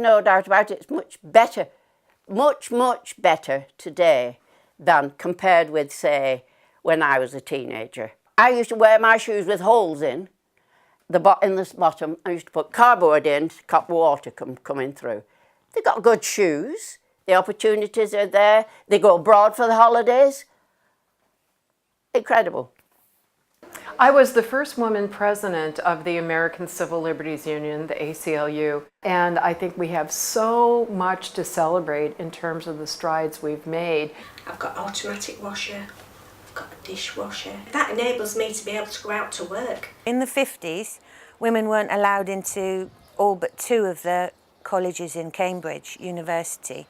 no doubt about it, it's much better, much better today than compared with, say, when I was a teenager. I used to wear my shoes with holes in the bottom. I used to put cardboard in to stop water coming through. They've got good shoes. The opportunities are there. They go abroad for the holidays. Incredible. I was the first woman president of the American Civil Liberties Union, the ACLU, and I think we have so much to celebrate in terms of the strides we've made. I've got an automatic washer, I've got a dishwasher. That enables me to be able to go out to work. In the 50s, women weren't allowed into all but 2 of the colleges in Cambridge University,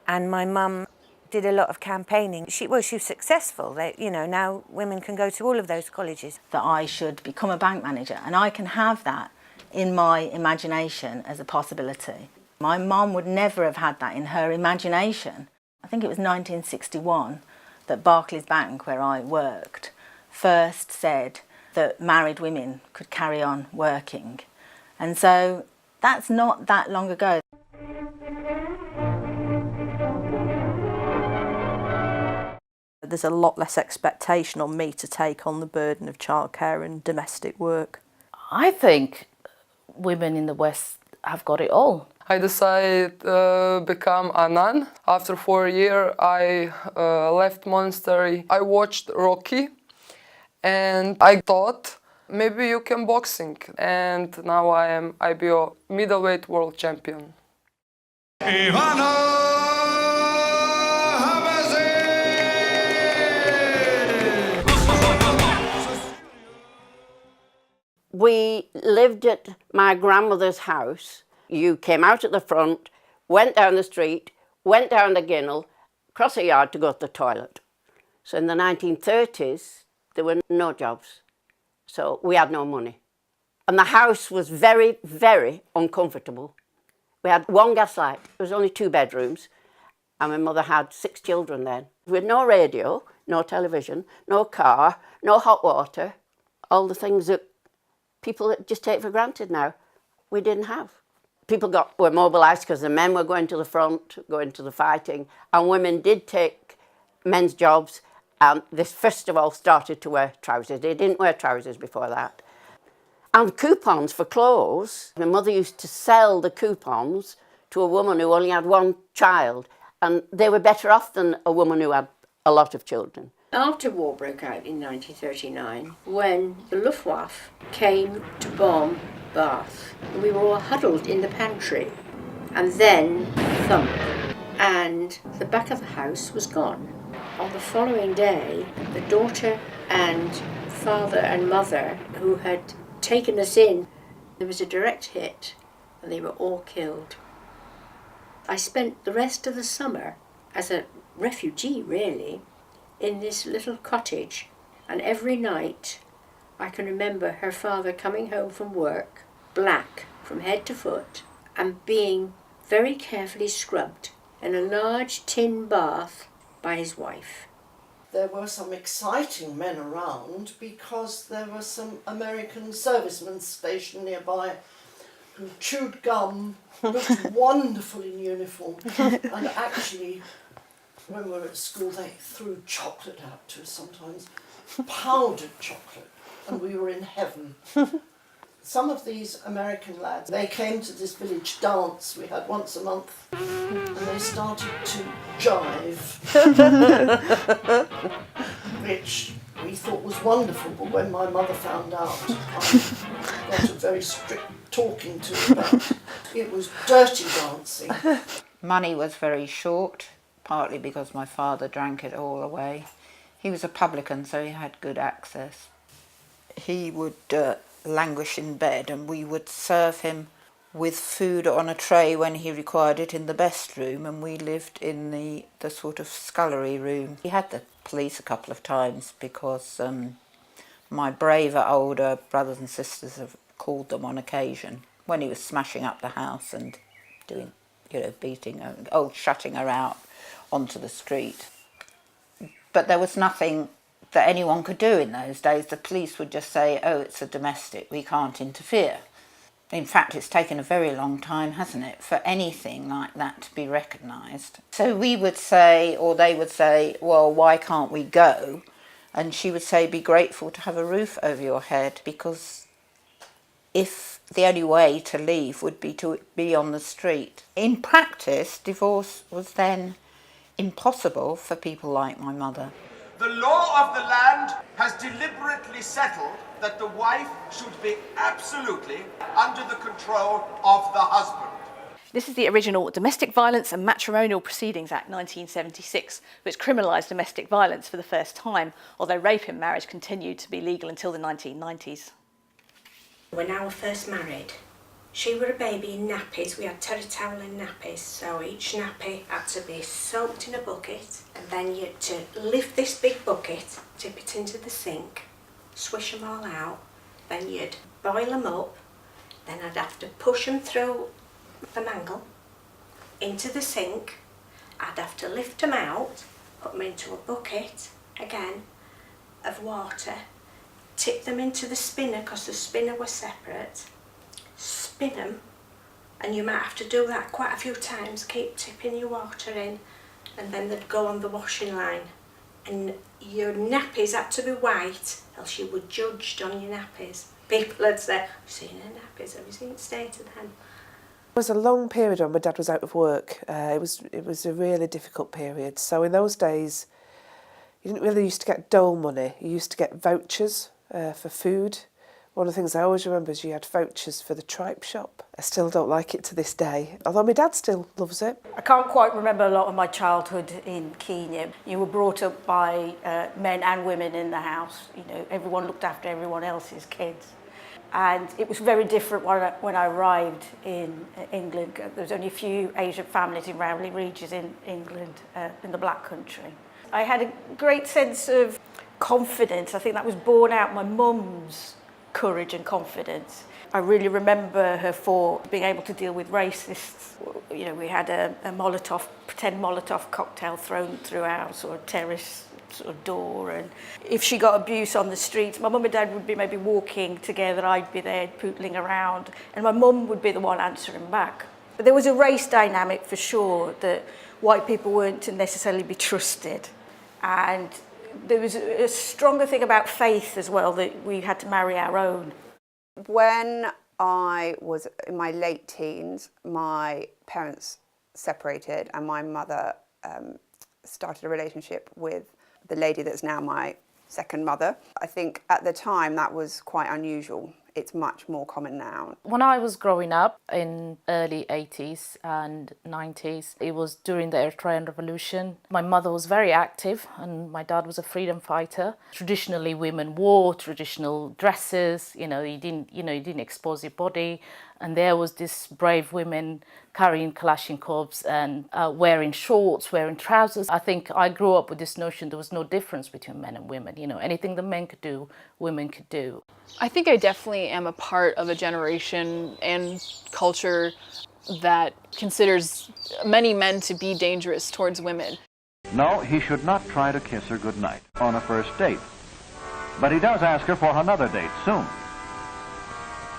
and my mum did a lot of campaigning. She was successful. Now women can go to all of those colleges. That I should become a bank manager, and I can have that in my imagination as a possibility. My mum would never have had that in her imagination. I think it was 1961 that Barclays Bank, where I worked, first said that married women could carry on working. And so that's not that long ago. There's a lot less expectation on me to take on the burden of childcare and domestic work. I think women in the West have got it all. I decided to become a nun. After 4 years, I left monastery. I watched Rocky, and I thought maybe you can boxing. And now I am IBO middleweight world champion. Ivana Habazin! We lived at my grandmother's house. You came out at the front, went down the street, went down the Ginnel, across a yard to go to the toilet. So in the 1930s, there were no jobs. So we had no money. And the house was very, very uncomfortable. We had 1 gas light. There was only 2 bedrooms. And my mother had 6 children then. We had no radio, no television, no car, no hot water. All the things that people just take for granted now, we didn't have. People were mobilised because the men were going to the front, going to the fighting, and women did take men's jobs, and they first of all started to wear trousers. They didn't wear trousers before that. And coupons for clothes. My mother used to sell the coupons to a woman who only had 1 child, and they were better off than a woman who had a lot of children. After war broke out in 1939, when the Luftwaffe came to bomb Bath, we were all huddled in the pantry, and then thump, and the back of the house was gone. On the following day, the daughter and father and mother who had taken us in, there was a direct hit, and they were all killed. I spent the rest of the summer as a refugee, really, in this little cottage, and every night I can remember her father coming home from work, black from head to foot, and being very carefully scrubbed in a large tin bath by his wife. There were some exciting men around because there were some American servicemen stationed nearby who chewed gum, looked wonderful in uniform, and actually, when we were at school, they threw chocolate out to us sometimes, powdered chocolate, and we were in heaven. Some of these American lads, they came to this village dance we had once a month, and they started to jive, which we thought was wonderful, but when my mother found out, I got a very strict talking to about. It was dirty dancing. Money was very short, partly because my father drank it all away. He was a publican, so he had good access. He would languish in bed, and we would serve him with food on a tray when he required it in the best room, and we lived in the sort of scullery room. He had the police a couple of times because my braver older brothers and sisters have called them on occasion when he was smashing up the house and doing, beating her, shutting her out onto the street. But there was nothing that anyone could do in those days. The police would just say, oh, it's a domestic, we can't interfere. In fact, it's taken a very long time, hasn't it, for anything like that to be recognised. So we would say, or they would say, well, why can't we go? And she would say, be grateful to have a roof over your head, because if the only way to leave would be to be on the street. In practice, divorce was then impossible for people like my mother. The law of the land has deliberately settled that the wife should be absolutely under the control of the husband. This is the original Domestic Violence and Matrimonial Proceedings Act 1976, which criminalised domestic violence for the first time, although rape in marriage continued to be legal until the 1990s. When I was first married, she were a baby in nappies. We had terry towel and nappies, so each nappy had to be soaked in a bucket, and then you had to lift this big bucket, tip it into the sink, swish them all out, then you'd boil them up, then I'd have to push them through the mangle into the sink. I'd have to lift them out, put them into a bucket again of water, tip them into the spinner because the spinner was separate, spin them, and you might have to do that quite a few times, keep tipping your water in, and then they'd go on the washing line. And your nappies had to be white, else you were judged on your nappies. People would say, have you seen her nappies? Have you seen the state of them? It was a long period when my dad was out of work. It was a really difficult period. So in those days, you didn't really used to get dole money. You used to get vouchers for food. One of the things I always remember is you had vouchers for the tripe shop. I still don't like it to this day, although my dad still loves it. I can't quite remember a lot of my childhood in Kenya. You were brought up by men and women in the house. You know, everyone looked after everyone else's kids. And it was very different when I arrived in England. There was only a few Asian families in Rowley Regis in England, in the Black Country. I had a great sense of confidence. I think that was born out my mum's courage and confidence. I really remember her for being able to deal with racists. You know, we had a pretend Molotov cocktail thrown through our sort of terrace sort of door, and if she got abuse on the streets, my mum and dad would be maybe walking together, I'd be there pootling around, and my mum would be the one answering back. But there was a race dynamic for sure, that white people weren't to necessarily be trusted, and there was a stronger thing about faith as well, that we had to marry our own. When I was in my late teens, my parents separated and my mother started a relationship with the lady that's now my second mother. I think at the time that was quite unusual. It's much more common now. When I was growing up in early 80s and 90s, it was during the Eritrean Revolution. My mother was very active and my dad was a freedom fighter. Traditionally, women wore traditional dresses, you didn't expose your body. And there was this brave women carrying Kalashnikovs and wearing shorts, wearing trousers. I think I grew up with this notion there was no difference between men and women. You know, anything the men could do, women could do. I think I definitely am a part of a generation and culture that considers many men to be dangerous towards women. No, he should not try to kiss her goodnight on a first date. But he does ask her for another date soon.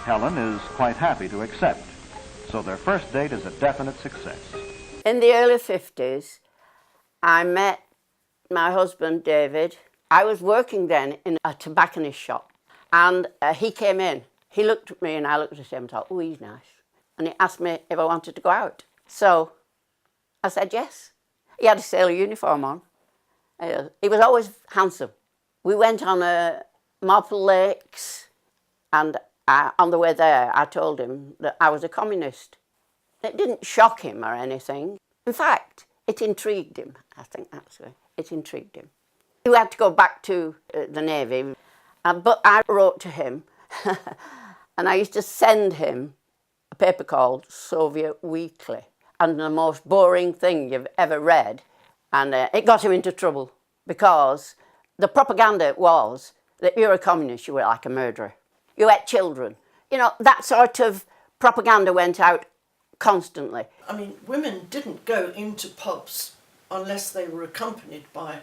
Helen is quite happy to accept, so their first date is a definite success. In the early 50s, I met my husband, David. I was working then in a tobacconist shop, and he came in. He looked at me and I looked at him and thought, oh, he's nice. And he asked me if I wanted to go out. So I said yes. He had a sailor uniform on. He was always handsome. We went on Marple Lakes, and on the way there, I told him that I was a communist. It didn't shock him or anything. In fact, it intrigued him. I think actually, it intrigued him. He had to go back to the Navy, but I wrote to him, and I used to send him a paper called Soviet Weekly, and the most boring thing you've ever read, and it got him into trouble because the propaganda was that you're a communist, you were like a murderer. You ate children. You know, that sort of propaganda went out constantly. I mean, women didn't go into pubs unless they were accompanied by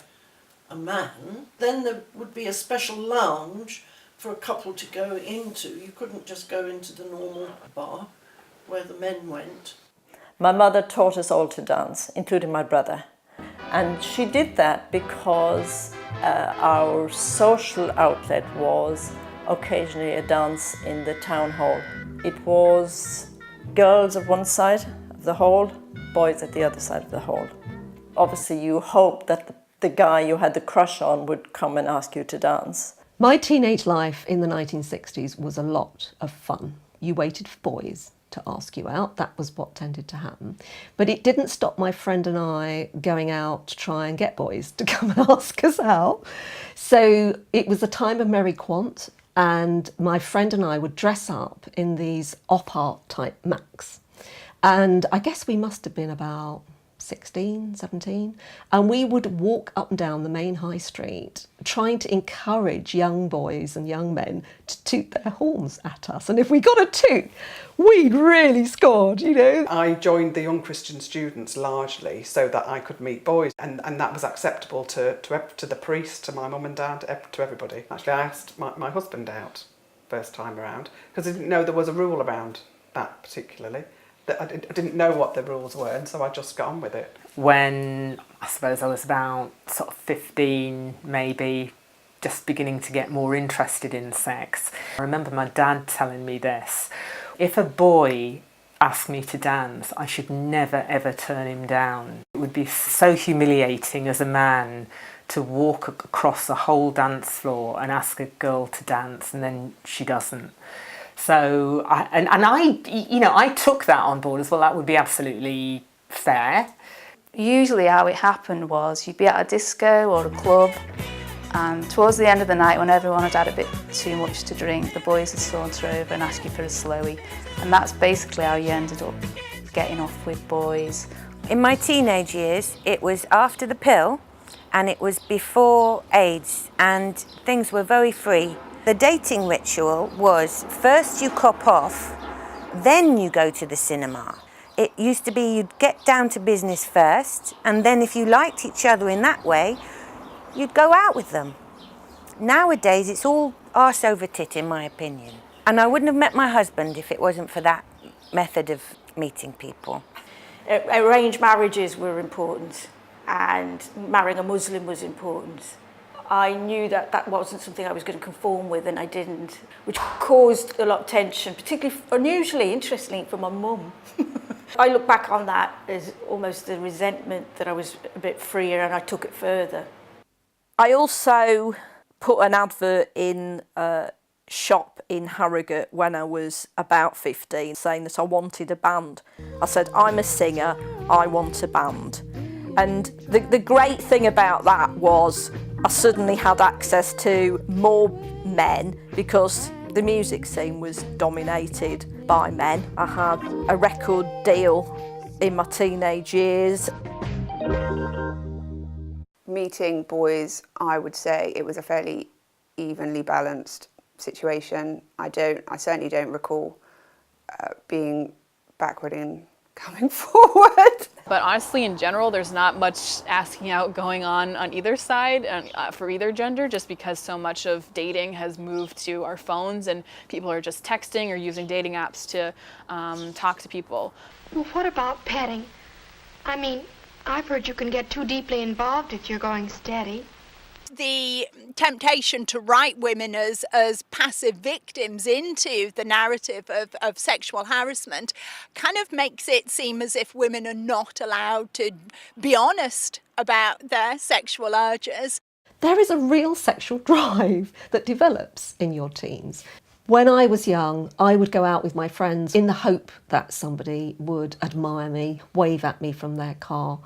a man. Then there would be a special lounge for a couple to go into. You couldn't just go into the normal bar where the men went. My mother taught us all to dance, including my brother. And she did that because our social outlet was occasionally a dance in the town hall. It was girls at one side of the hall, boys at the other side of the hall. Obviously you hoped that the guy you had the crush on would come and ask you to dance. My teenage life in the 1960s was a lot of fun. You waited for boys to ask you out. That was what tended to happen. But it didn't stop my friend and I going out to try and get boys to come and ask us out. So it was a time of merry quant, and my friend and I would dress up in these op-art type Macs. And I guess we must have been about 16, 17, and we would walk up and down the main high street trying to encourage young boys and young men to toot their horns at us. And if we got a toot, we'd really scored, you know. I joined the Young Christian Students largely so that I could meet boys, and that was acceptable to the priest, to my mum and dad, to everybody. Actually, I asked my husband out first time around because I didn't know there was a rule around that particularly. I didn't know what the rules were, and so I just got on with it. When I suppose I was about sort of 15, maybe, just beginning to get more interested in sex, I remember my dad telling me this: if a boy asked me to dance, I should never ever turn him down. It would be so humiliating as a man to walk across the whole dance floor and ask a girl to dance and then she doesn't. So, I took that on board as well. That would be absolutely fair. Usually how it happened was you'd be at a disco or a club, and towards the end of the night, when everyone had had a bit too much to drink, the boys would saunter over and ask you for a slowie. And that's basically how you ended up getting off with boys. In my teenage years, it was after the pill and it was before AIDS, and things were very free. The dating ritual was first you cop off, then you go to the cinema. It used to be you'd get down to business first, and then if you liked each other in that way, you'd go out with them. Nowadays, it's all arse over tit, in my opinion. And I wouldn't have met my husband if it wasn't for that method of meeting people. Arranged marriages were important, and marrying a Muslim was important. I knew that that wasn't something I was going to conform with, and I didn't, which caused a lot of tension, particularly, unusually, interestingly, from my mum. I look back on that as almost a resentment that I was a bit freer and I took it further. I also put an advert in a shop in Harrogate when I was about 15 saying that I wanted a band. I said, I'm a singer, I want a band. And the great thing about that was I suddenly had access to more men because the music scene was dominated by men. I had a record deal in my teenage years. Meeting boys, I would say it was a fairly evenly balanced situation. I certainly don't recall being backward in coming forward. But honestly, in general, there's not much asking out going on either side for either gender, just because so much of dating has moved to our phones and people are just texting or using dating apps to talk to people. Well, what about petting? I mean, I've heard you can get too deeply involved if you're going steady. The temptation to write women as passive victims into the narrative of sexual harassment kind of makes it seem as if women are not allowed to be honest about their sexual urges. There is a real sexual drive that develops in your teens. When I was young, I would go out with my friends in the hope that somebody would admire me, wave at me from their car.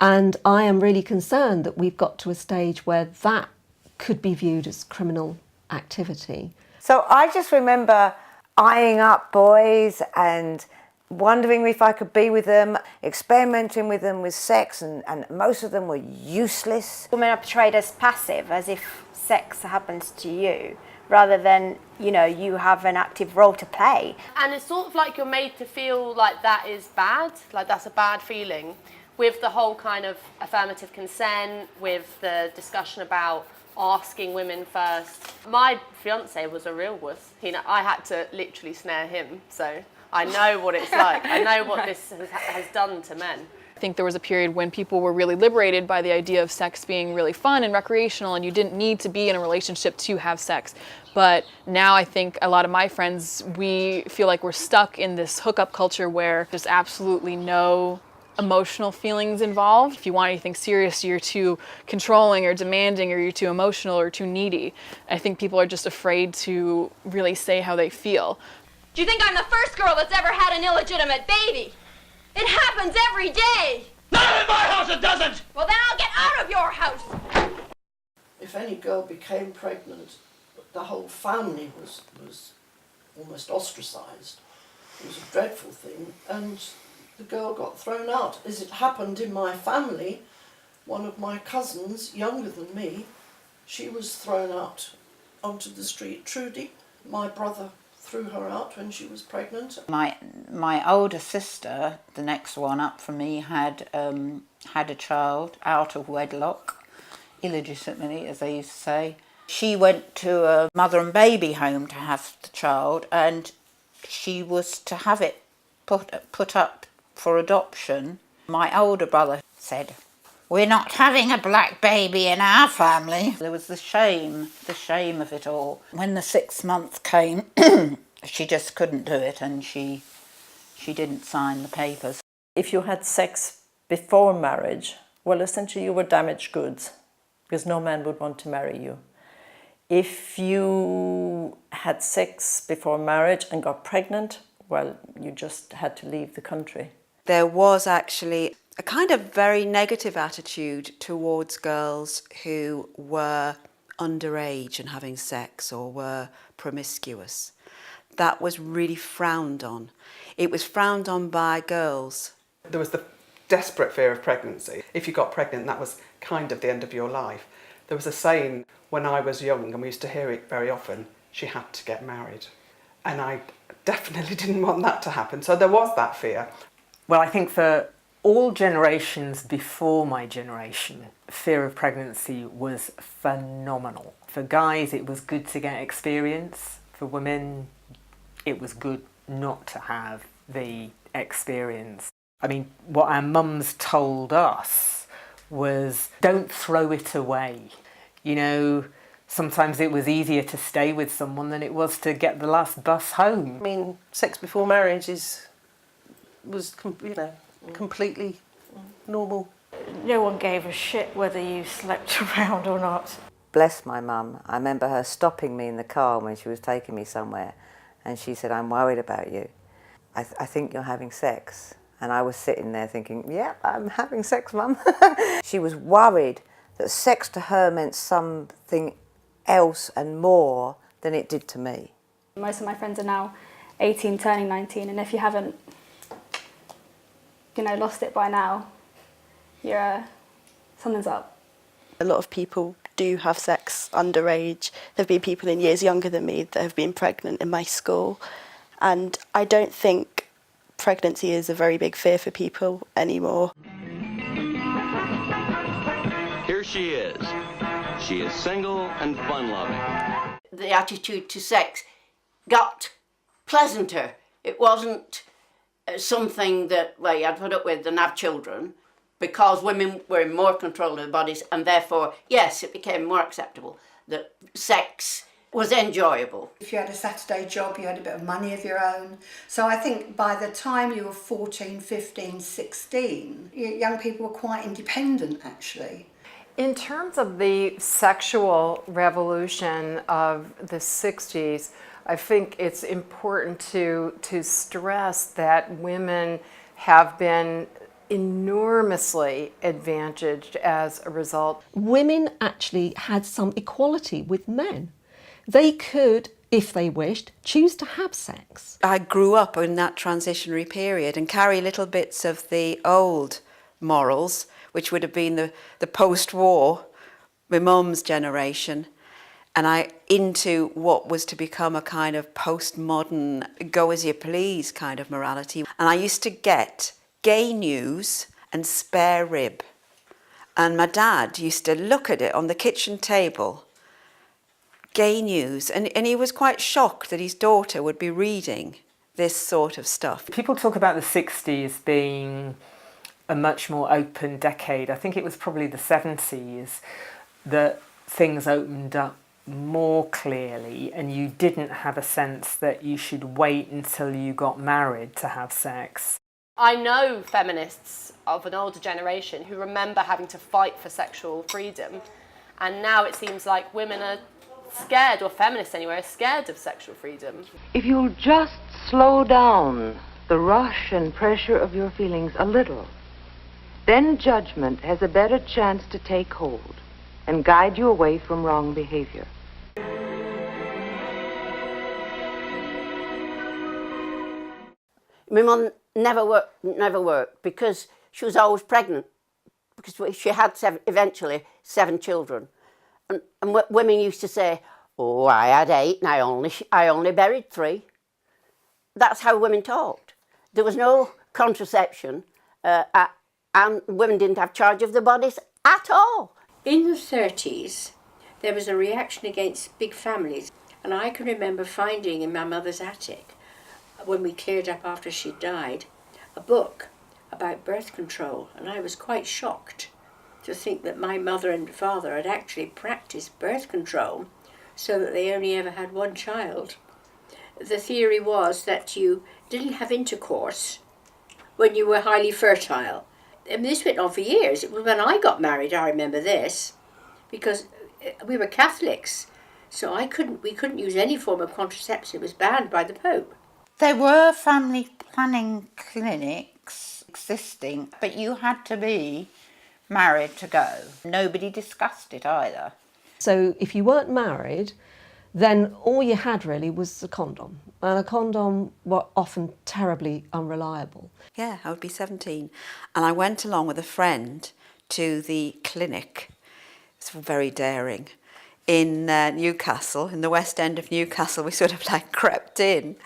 And I am really concerned that we've got to a stage where that could be viewed as criminal activity. So I just remember eyeing up boys and wondering if I could be with them, experimenting with them with sex, and most of them were useless. Women are portrayed as passive, as if sex happens to you, rather than, you know, you have an active role to play. And it's sort of like you're made to feel like that is bad, like that's a bad feeling, with the whole kind of affirmative consent, with the discussion about asking women first. My fiancé was a real wuss. I had to literally snare him, so I know what it's like. I know what this has done to men. I think there was a period when people were really liberated by the idea of sex being really fun and recreational, and you didn't need to be in a relationship to have sex. But now I think a lot of my friends, we feel like we're stuck in this hookup culture where there's absolutely no emotional feelings involved. If you want anything serious, you're too controlling or demanding, or you're too emotional or too needy. I think people are just afraid to really say how they feel. Do you think I'm the first girl that's ever had an illegitimate baby? It happens every day! Not in my house it doesn't! Well, then I'll get out of your house! If any girl became pregnant, the whole family was almost ostracised. It was a dreadful thing, and the girl got thrown out. As it happened in my family, one of my cousins, younger than me, she was thrown out onto the street. Trudy, my brother, threw her out when she was pregnant. My older sister, the next one up from me, had a child out of wedlock, illegitimately, as they used to say. She went to a mother and baby home to have the child, and she was to have it put up for adoption. My older brother said, "We're not having a black baby in our family." There was the shame of it all. When the 6 months came, she just couldn't do it, and she didn't sign the papers. If you had sex before marriage, well, essentially you were damaged goods, because no man would want to marry you. If you had sex before marriage and got pregnant, well, you just had to leave the country. There was actually a kind of very negative attitude towards girls who were underage and having sex or were promiscuous. That was really frowned on. It was frowned on by girls. There was the desperate fear of pregnancy. If you got pregnant, that was kind of the end of your life. There was a saying when I was young, and we used to hear it very often, she had to get married. And I definitely didn't want that to happen, so there was that fear. Well, I think for all generations before my generation, fear of pregnancy was phenomenal. For guys, it was good to get experience. For women, it was good not to have the experience. I mean, what our mums told us was, don't throw it away. You know, sometimes it was easier to stay with someone than it was to get the last bus home. I mean, sex before marriage was completely normal. No one gave a shit whether you slept around or not. Bless my mum. I remember her stopping me in the car when she was taking me somewhere, and she said, "I'm worried about you. I think you're having sex." And I was sitting there thinking, yeah, I'm having sex, Mum. She was worried that sex to her meant something else and more than it did to me. Most of my friends are now 18, turning 19, and if you haven't, lost it by now, something's up. A lot of people do have sex underage. There have been people in years younger than me that have been pregnant in my school, and I don't think pregnancy is a very big fear for people anymore. Here she is. She is single and fun-loving. The attitude to sex got pleasanter. It wasn't something that you had to put up with and have children, because women were in more control of their bodies, and therefore, yes, it became more acceptable that sex was enjoyable. If you had a Saturday job, you had a bit of money of your own. So I think by the time you were 14, 15, 16, young people were quite independent, actually. In terms of the sexual revolution of the 60s, I think it's important to stress that women have been enormously advantaged as a result. Women actually had some equality with men. They could, if they wished, choose to have sex. I grew up in that transitionary period and carry little bits of the old morals, which would have been the post-war, my mum's generation, and into what was to become a kind of postmodern, go-as-you-please kind of morality. And I used to get gay news and spare rib. And my dad used to look at it on the kitchen table, gay news, and he was quite shocked that his daughter would be reading this sort of stuff. People talk about the 60s being a much more open decade. I think it was probably the 70s that things opened up more clearly, and you didn't have a sense that you should wait until you got married to have sex. I know feminists of an older generation who remember having to fight for sexual freedom, and now it seems like women are scared, or feminists anyway, are scared of sexual freedom. If you'll just slow down the rush and pressure of your feelings a little, then judgment has a better chance to take hold and guide you away from wrong behavior. My mum never worked because she was always pregnant, because she had eventually 7 children. And women used to say, oh, I had 8 and I only buried 3. That's how women talked. There was no contraception, and women didn't have charge of their bodies at all. In the 30s, there was a reaction against big families, and I can remember finding in my mother's attic, when we cleared up after she died, a book about birth control, and I was quite shocked to think that my mother and father had actually practiced birth control so that they only ever had 1 child. The theory was that you didn't have intercourse when you were highly fertile. And this went on for years. It was when I got married, I remember this, because we were Catholics, so we couldn't use any form of contraception. It was banned by the Pope. There were family planning clinics existing, but you had to be married to go. Nobody discussed it either. So if you weren't married, then all you had really was a condom. And a condom were often terribly unreliable. Yeah, I would be 17. And I went along with a friend to the clinic. It's very daring. In Newcastle, in the West End of Newcastle, we sort of like crept in.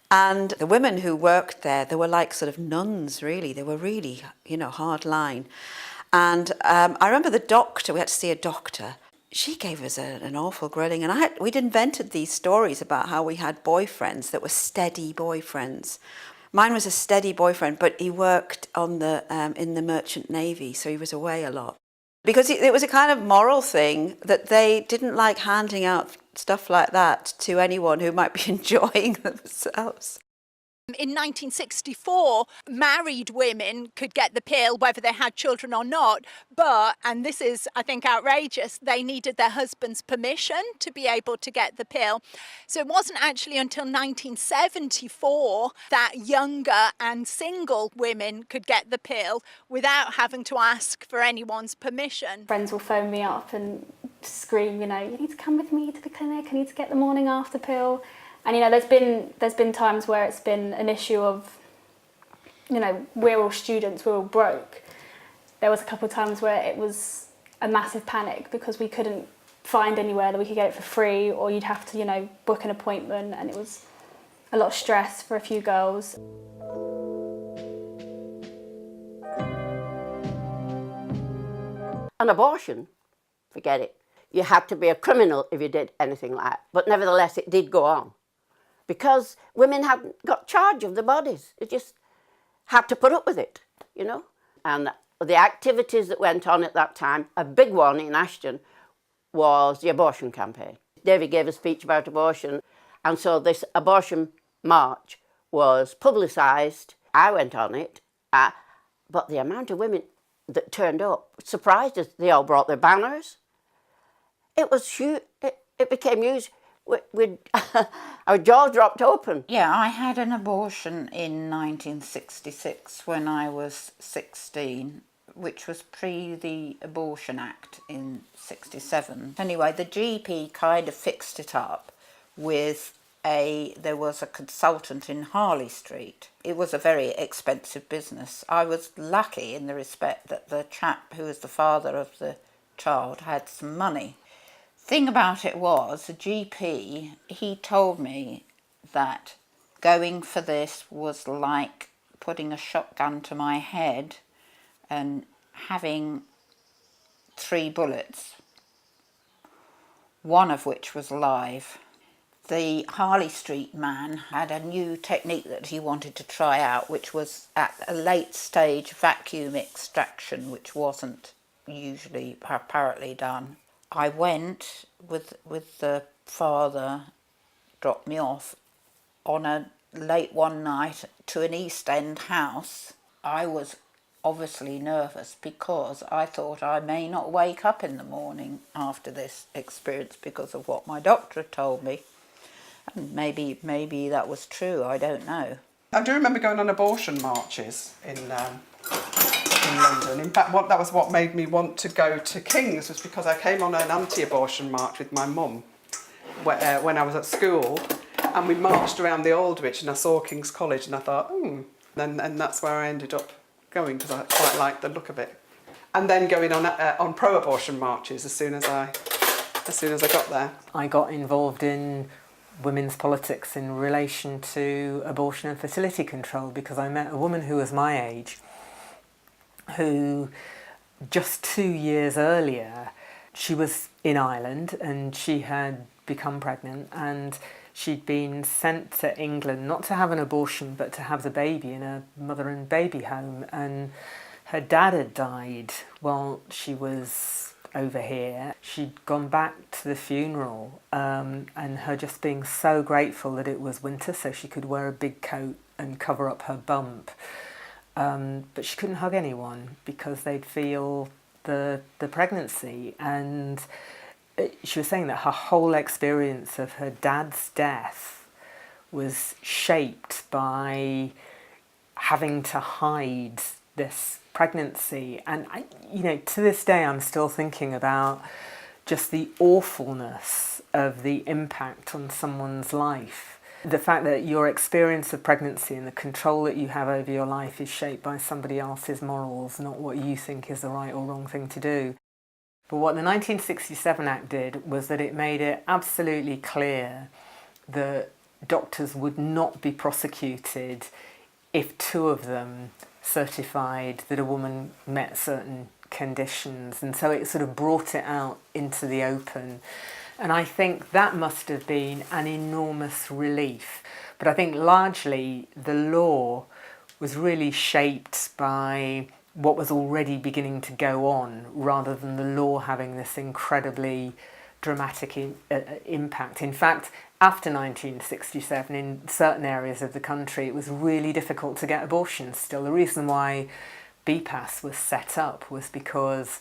And the women who worked there, they were like sort of nuns, really. They were really, hard line. And I remember the doctor, we had to see a doctor. She gave us an awful grilling. And we'd invented these stories about how we had boyfriends that were steady boyfriends. Mine was a steady boyfriend, but he worked on in the Merchant Navy, so he was away a lot. Because it was a kind of moral thing that they didn't like handing out stuff like that to anyone who might be enjoying themselves. In 1964, married women could get the pill whether they had children or not, but, and this is, I think, outrageous, they needed their husband's permission to be able to get the pill. So it wasn't actually until 1974 that younger and single women could get the pill without having to ask for anyone's permission. Friends will phone me up and scream, you need to come with me to the clinic, I need to get the morning after pill. And there's been times where it's been an issue of, we're all students, we're all broke. There was a couple of times where it was a massive panic because we couldn't find anywhere that we could get it for free, or you'd have to, book an appointment, and it was a lot of stress for a few girls. An abortion, forget it. You had to be a criminal if you did anything like that. But nevertheless, it did go on. Because women hadn't got charge of their bodies. They just had to put up with it, And the activities that went on at that time, a big one in Ashton, was the abortion campaign. David gave a speech about abortion, and so this abortion march was publicised. I went on it, but the amount of women that turned up surprised us. They all brought their banners. It was huge. It became huge. Our jaw dropped open. Yeah, I had an abortion in 1966 when I was 16, which was pre the Abortion Act in 67. Anyway, the GP kind of fixed it up with there was a consultant in Harley Street. It was a very expensive business. I was lucky in the respect that the chap who was the father of the child had some money. Thing about it was, the GP, he told me that going for this was like putting a shotgun to my head and having 3 bullets, one of which was live. The Harley Street man had a new technique that he wanted to try out, which was at a late stage vacuum extraction, which wasn't usually apparently done. I went with the father, dropped me off on a late one night to an East End house. I was obviously nervous because I thought I may not wake up in the morning after this experience because of what my doctor told me. And maybe that was true, I don't know. I do remember going on abortion marches in London. In fact, that was what made me want to go to King's, was because I came on an anti-abortion march with my mum when I was at school, and we marched around the Aldwych and I saw King's College and I thought, and that's where I ended up going because I quite liked the look of it. And then going on pro-abortion marches as soon as I got there. I got involved in women's politics in relation to abortion and fertility control because I met a woman who was my age who just 2 years earlier, she was in Ireland and she had become pregnant and she'd been sent to England not to have an abortion but to have the baby in a mother and baby home, and her dad had died while she was over here. She'd gone back to the funeral and her just being so grateful that it was winter so she could wear a big coat and cover up her bump. But she couldn't hug anyone because they'd feel the pregnancy. And she was saying that her whole experience of her dad's death was shaped by having to hide this pregnancy. And to this day I'm still thinking about just the awfulness of the impact on someone's life. The fact that your experience of pregnancy and the control that you have over your life is shaped by somebody else's morals, not what you think is the right or wrong thing to do. But what the 1967 Act did was that it made it absolutely clear that doctors would not be prosecuted if 2 of them certified that a woman met certain conditions, and so it sort of brought it out into the open. And I think that must have been an enormous relief. But I think largely the law was really shaped by what was already beginning to go on, rather than the law having this incredibly dramatic impact. In fact, after 1967, in certain areas of the country, it was really difficult to get abortions still. The reason why BPAS was set up was because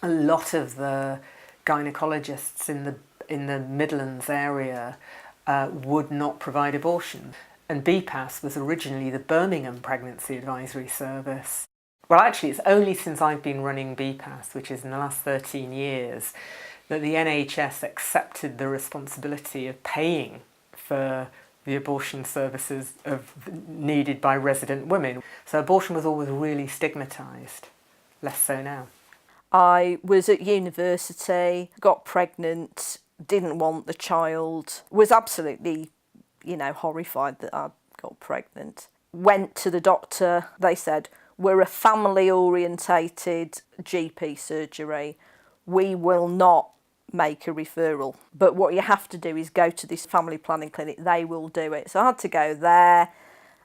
a lot of the gynecologists in the Midlands area would not provide abortion. And BPAS was originally the Birmingham Pregnancy Advisory Service. Well, actually, it's only since I've been running BPAS, which is in the last 13 years, that the NHS accepted the responsibility of paying for the abortion services needed by resident women. So abortion was always really stigmatised, less so now. I was at university, got pregnant, didn't want the child, was absolutely, horrified that I got pregnant. Went to the doctor, they said, we're a family-orientated GP surgery. We will not make a referral. But what you have to do is go to this family planning clinic. They will do it. So I had to go there.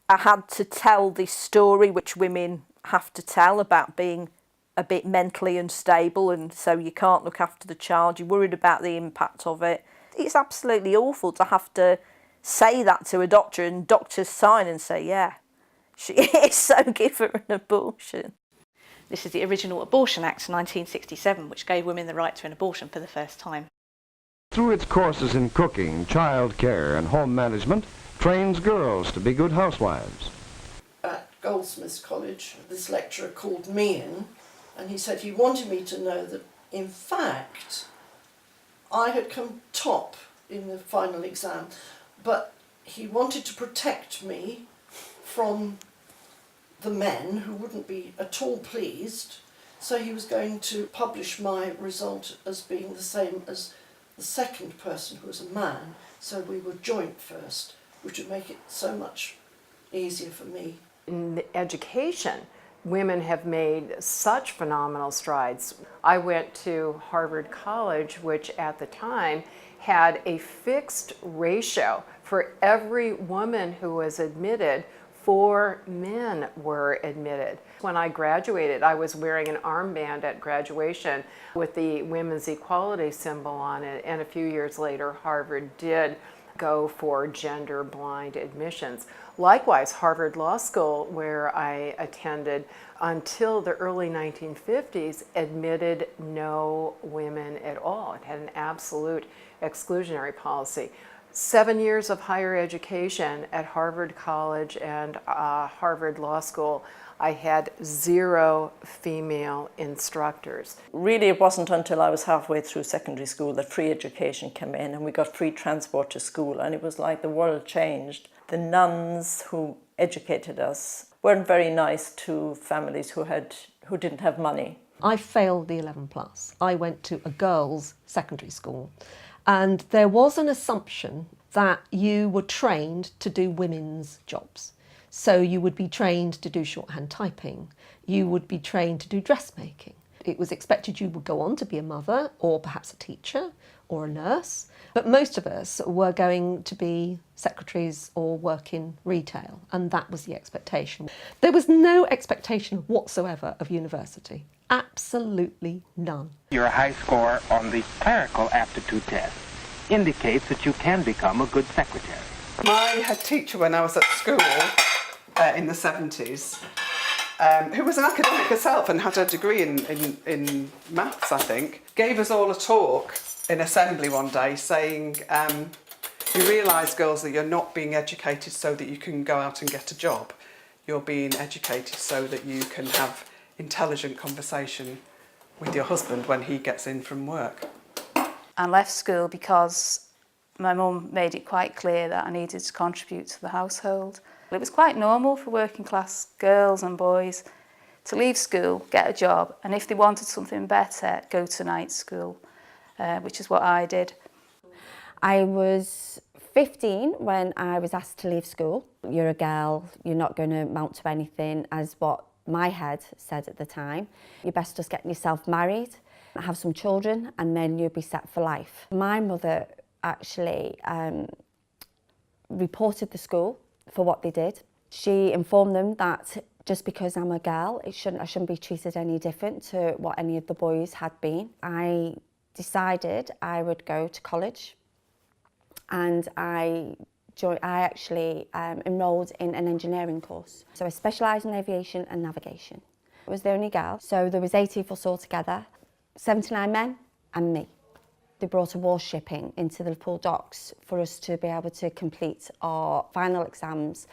I had to tell this story, which women have to tell, about being a bit mentally unstable and so you can't look after the child. You're worried about the impact of it. It's absolutely awful to have to say that to a doctor and doctors sign and say, yeah, she is, so give her an abortion. This is the original Abortion Act 1967, which gave women the right to an abortion for the first time. Through its courses in cooking, child care and home management, trains girls to be good housewives. At Goldsmiths College, this lecturer called me in, and he said he wanted me to know that, in fact, I had come top in the final exam, but he wanted to protect me from the men who wouldn't be at all pleased, so he was going to publish my result as being the same as the second person, who was a man, so we were joint first, which would make it so much easier for me. In education, women have made such phenomenal strides. I went to Harvard College, which at the time had a fixed ratio. For every woman who was admitted, 4 men were admitted. When I graduated, I was wearing an armband at graduation with the women's equality symbol on it, and a few years later, Harvard did go for gender-blind admissions. Likewise, Harvard Law School, where I attended, until the early 1950s, admitted no women at all. It had an absolute exclusionary policy. 7 years of higher education at Harvard College and Harvard Law School, I had 0 female instructors. Really, it wasn't until I was halfway through secondary school that free education came in and we got free transport to school, and it was like the world changed. The nuns who educated us weren't very nice to families who didn't have money. I failed the 11 plus. I went to a girls' secondary school, and there was an assumption that you were trained to do women's jobs. So you would be trained to do shorthand typing, you would be trained to do dressmaking. It was expected you would go on to be a mother or perhaps a teacher or a nurse, but most of us were going to be secretaries or work in retail, and that was the expectation. There was no expectation whatsoever of university, absolutely none. Your high score on the clerical aptitude test indicates that you can become a good secretary. My head teacher when I was at school in the 70s, who was an academic herself and had a degree in maths, I think, gave us all a talk in assembly one day saying, you realise, girls, that you're not being educated so that you can go out and get a job. You're being educated so that you can have intelligent conversation with your husband when he gets in from work. I left school because my mum made it quite clear that I needed to contribute to the household. It was quite normal for working class girls and boys to leave school, get a job, and if they wanted something better, go to night school, which is what I did. I was 15 when I was asked to leave school. You're a girl, you're not going to amount to anything, as what my head said at the time. You're best just getting yourself married, have some children, and then you'll be set for life. My mother actually reported the school for what they did. She informed them that just because I'm a girl, I shouldn't be treated any different to what any of the boys had been. I decided I would go to college, and I actually enrolled in an engineering course. So I specialised in aviation and navigation. I was the only girl, so there was 80 of us all together, 79 men and me. They brought a warshipping into the Liverpool docks for us to be able to complete our final exams,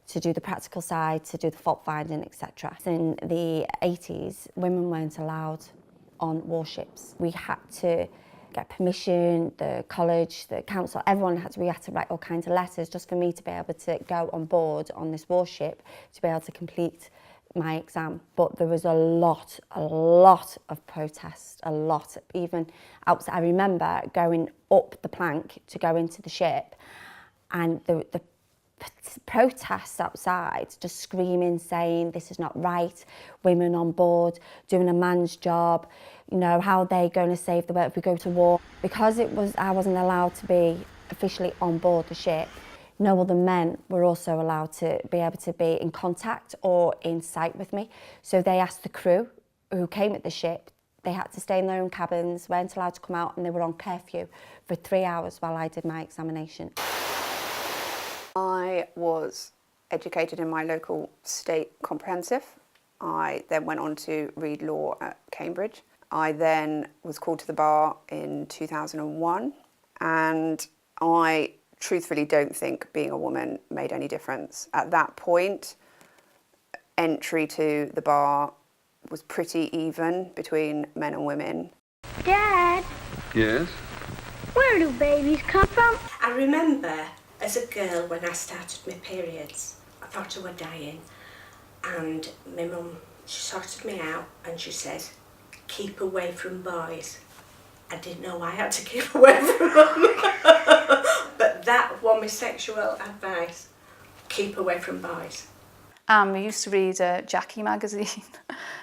to do the practical side, to do the fault finding, etc. In the 80s, women weren't allowed on warships. We had to get permission, the college, the council, we had to write all kinds of letters just for me to be able to go on board on this warship to be able to complete my exam. But there was a lot of protest, a lot. Even outside, I remember going up the plank to go into the ship, and the protests outside, just screaming, saying this is not right, women on board doing a man's job, you know, how are they going to save the world if we go to war? Because I wasn't allowed to be officially on board the ship, no other men were also allowed to be able to be in contact or in sight with me. So they asked the crew who came at the ship, they had to stay in their own cabins, weren't allowed to come out, and they were on curfew for 3 hours while I did my examination. I was educated in my local state comprehensive. I then went on to read law at Cambridge. I then was called to the bar in 2001, and I truthfully don't think being a woman made any difference. At that point, entry to the bar was pretty even between men and women. Dad, Yes? where do babies come from? I remember as a girl when I started my periods, I thought I was dying, and my mum, she sorted me out and she said, keep away from boys. I didn't know I had to keep away from them. But that was my sexual advice, keep away from boys. And we used to read Jackie magazine,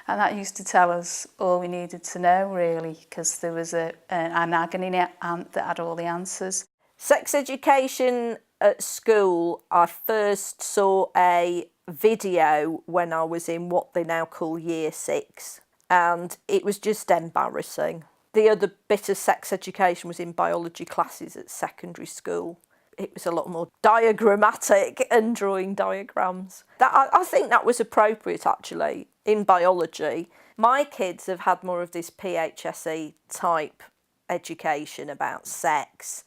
and that used to tell us all we needed to know, really, because there was an agony aunt that had all the answers. Sex education at school, I first saw a video when I was in what they now call Year 6, and it was just embarrassing. The other bit of sex education was in biology classes at secondary school. It was a lot more diagrammatic and drawing diagrams. I think that was appropriate, actually, in biology. My kids have had more of this PHSE type education about sex.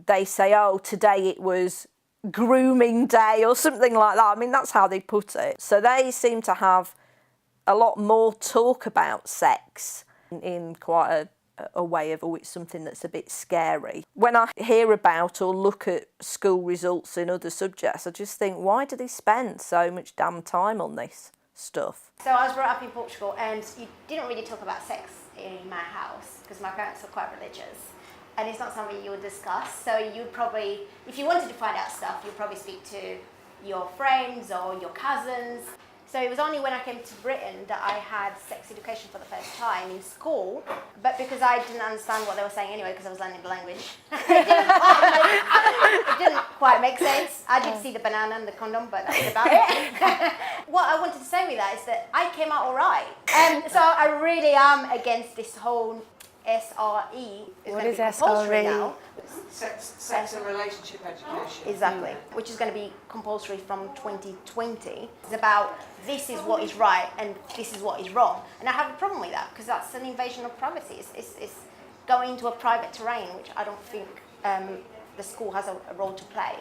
They say, oh, today it was grooming day or something like that. I mean, that's how they put it. So they seem to have a lot more talk about sex in quite a way of, oh, it's something that's a bit scary. When I hear about or look at school results in other subjects, I just think, why do they spend so much damn time on this stuff? So I was brought up in Portugal, and you didn't really talk about sex in my house because my parents are quite religious, and it's not something you would discuss. So you'd probably, if you wanted to find out stuff, you'd probably speak to your friends or your cousins. So it was only when I came to Britain that I had sex education for the first time in school, but because I didn't understand what they were saying anyway, because I was learning the language, it didn't quite make sense. I did see the banana and the condom, but that's about it. What I wanted to say with that is that I came out all right. So I really am against this whole SRE. What is SRE? Now. Sex and relationship education. Exactly, which is going to be compulsory from 2020. It's about this is what is right and this is what is wrong. And I have a problem with that because that's an invasion of privacy. It's going into a private terrain, which I don't think the school has a role to play.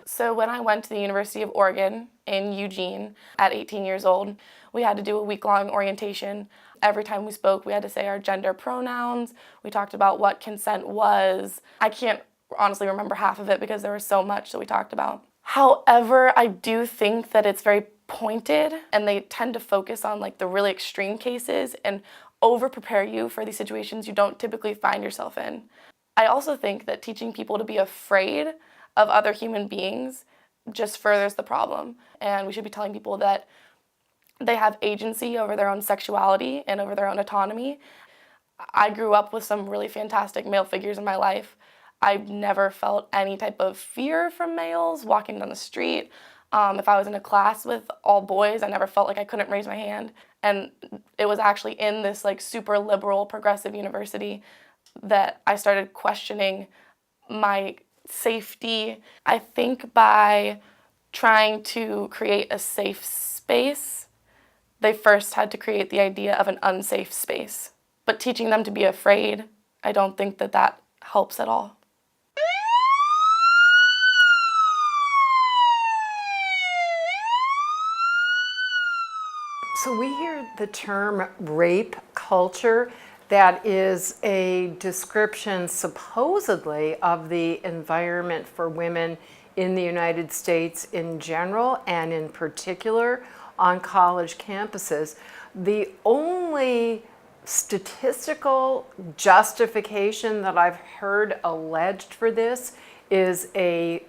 So when I went to the University of Oregon in Eugene at 18 years old, we had to do a week-long orientation. Every time we spoke, we had to say our gender pronouns. We talked about what consent was. I can't honestly remember half of it because there was so much that we talked about. However, I do think that it's very pointed, and they tend to focus on like the really extreme cases and over-prepare you for these situations you don't typically find yourself in. I also think that teaching people to be afraid of other human beings just furthers the problem. And we should be telling people that they have agency over their own sexuality and over their own autonomy. I grew up with some really fantastic male figures in my life. I've never felt any type of fear from males walking down the street. If I was in a class with all boys, I never felt like I couldn't raise my hand. And it was actually in this like super liberal, progressive university that I started questioning my safety. I think by trying to create a safe space, they first had to create the idea of an unsafe space. But teaching them to be afraid, I don't think that that helps at all. So we hear the term rape culture. That is a description supposedly of the environment for women in the United States in general and in particular on college campuses. The only statistical justification that I've heard alleged for this is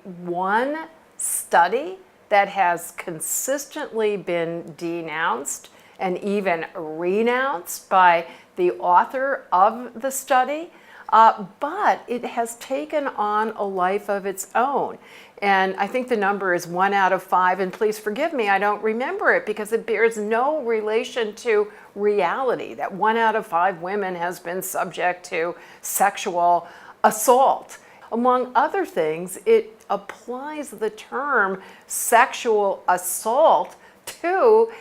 one study that has consistently been denounced and even renounced by the author of the study, but it has taken on a life of its own. And I think the number is 1 out of 5, and please forgive me, I don't remember it because it bears no relation to reality, that 1 out of 5 women has been subject to sexual assault. Among other things, it applies the term sexual assault to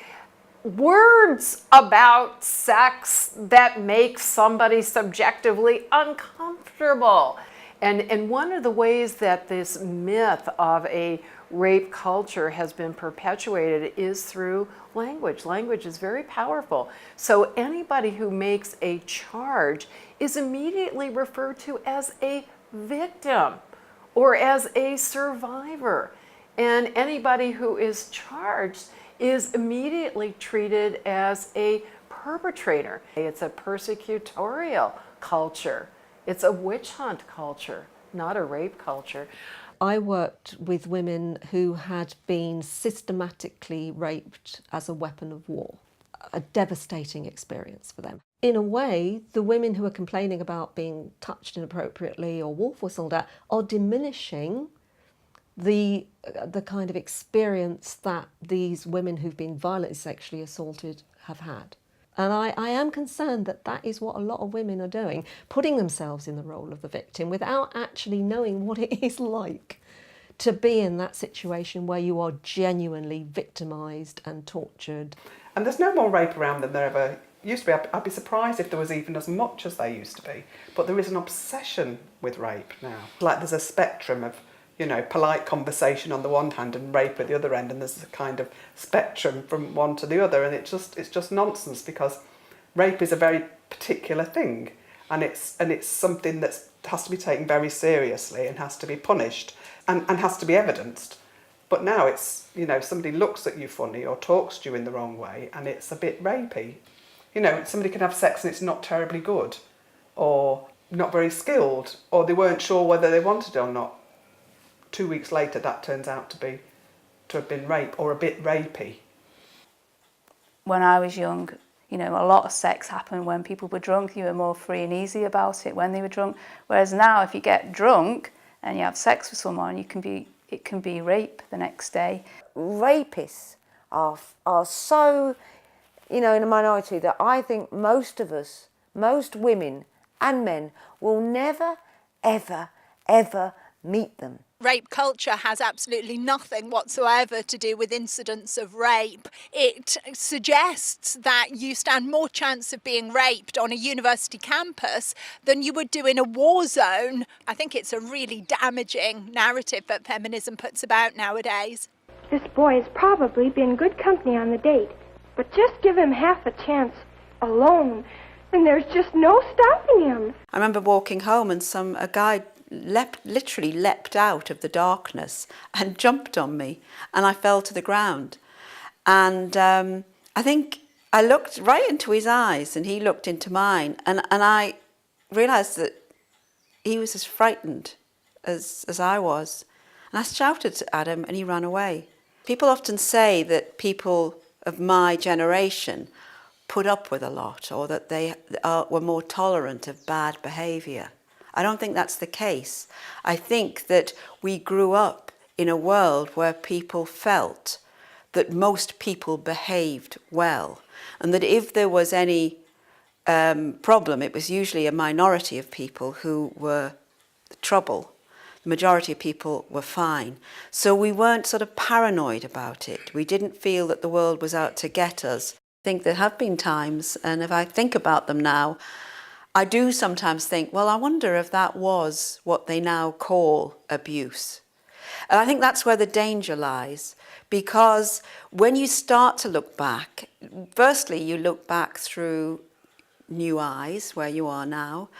words about sex that make somebody subjectively uncomfortable. And one of the ways that this myth of a rape culture has been perpetuated is through language. Language is very powerful. So anybody who makes a charge is immediately referred to as a victim or as a survivor. And anybody who is charged is immediately treated as a perpetrator. It's a persecutorial culture. It's a witch hunt culture. not a rape culture. I worked with women who had been systematically raped as a weapon of war, a devastating experience for them. In a way, the women who are complaining about being touched inappropriately or wolf whistled at are diminishing the kind of experience that these women who've been violently sexually assaulted have had. And I am concerned that that is what a lot of women are doing, putting themselves in the role of the victim without actually knowing what it is like to be in that situation where you are genuinely victimised and tortured. And there's no more rape around than there ever used to be. I'd be surprised if there was even as much as there used to be. But there is an obsession with rape now. Like there's a spectrum of, you know, polite conversation on the one hand and rape at the other end, and there's a kind of spectrum from one to the other, and it's just nonsense, because rape is a very particular thing, and it's something that has to be taken very seriously and has to be punished and has to be evidenced. But now it's, you know, somebody looks at you funny or talks to you in the wrong way and it's a bit rapey. You know, somebody can have sex and it's not terribly good or not very skilled, or they weren't sure whether they wanted it or not. 2 weeks later, that turns out to have been rape or a bit rapey. When I was young, you know, a lot of sex happened when people were drunk. You were more free and easy about it when they were drunk. Whereas now, if you get drunk and you have sex with someone, it can be rape the next day. Rapists are so, you know, in a minority that I think most of us, most women and men, will never, ever, ever meet them. Rape culture has absolutely nothing whatsoever to do with incidents of rape. It suggests that you stand more chance of being raped on a university campus than you would do in a war zone. I think it's a really damaging narrative that feminism puts about nowadays. This boy has probably been good company on the date, but just give him half a chance alone, and there's just no stopping him. I remember walking home and a guy literally leapt out of the darkness and jumped on me, and I fell to the ground. And I think I looked right into his eyes and he looked into mine, and I realised that he was as frightened as I was. And I shouted at him and he ran away. People often say that people of my generation put up with a lot, or that they were more tolerant of bad behaviour. I don't think that's the case. I think that we grew up in a world where people felt that most people behaved well, and that if there was any problem, it was usually a minority of people who were trouble. The majority of people were fine. So we weren't sort of paranoid about it. We didn't feel that the world was out to get us. I think there have been times, and if I think about them now, I do sometimes think, well, I wonder if that was what they now call abuse. And I think that's where the danger lies, because when you start to look back, firstly, you look back through new eyes, where you are now.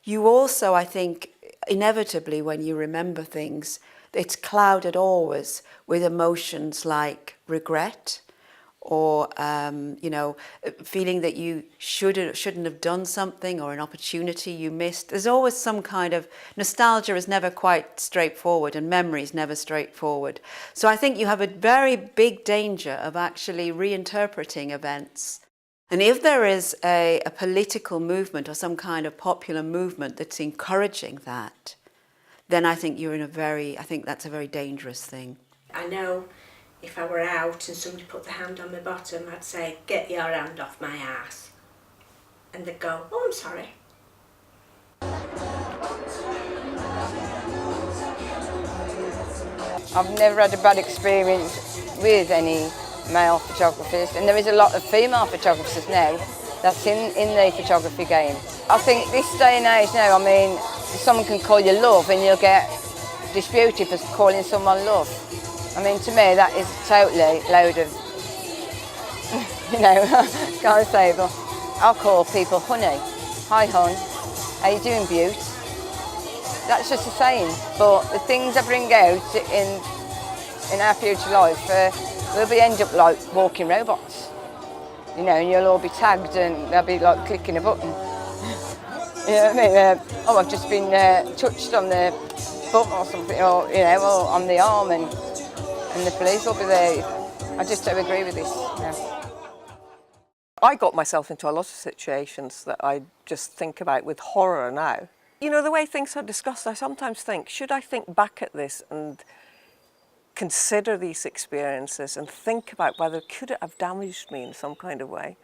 You also, I think, inevitably, when you remember things, it's clouded always with emotions like regret, or you know, feeling that you shouldn't have done something, or an opportunity you missed. There's always some kind of nostalgia is never quite straightforward, and memory is never straightforward. So I think you have a very big danger of actually reinterpreting events. And if there is a political movement or some kind of popular movement that's encouraging that, then I think I think that's a very dangerous thing. I know if I were out and somebody put their hand on my bottom, I'd say, "Get your hand off my ass." And they'd go, "Oh, I'm sorry." I've never had a bad experience with any male photographers, and there is a lot of female photographers now that's in the photography game. I think this day and age now, I mean, someone can call you love and you'll get disputed for calling someone love. I mean, to me, that is totally load of, you know, can't say, but I'll call people honey. Hi, hon. How you doing, beaut? That's just a saying. But the things I bring out in our future life, we'll end up like walking robots. You know, and you'll all be tagged and they'll be like clicking a button. You know what I mean? Oh, I've just been touched on the foot or something, or or on the arm, and the police will be there. I just don't agree with this. Yeah. I got myself into a lot of situations that I just think about with horror now. You know, the way things are discussed, I sometimes think, should I think back at this and consider these experiences and think about whether could it have damaged me in some kind of way?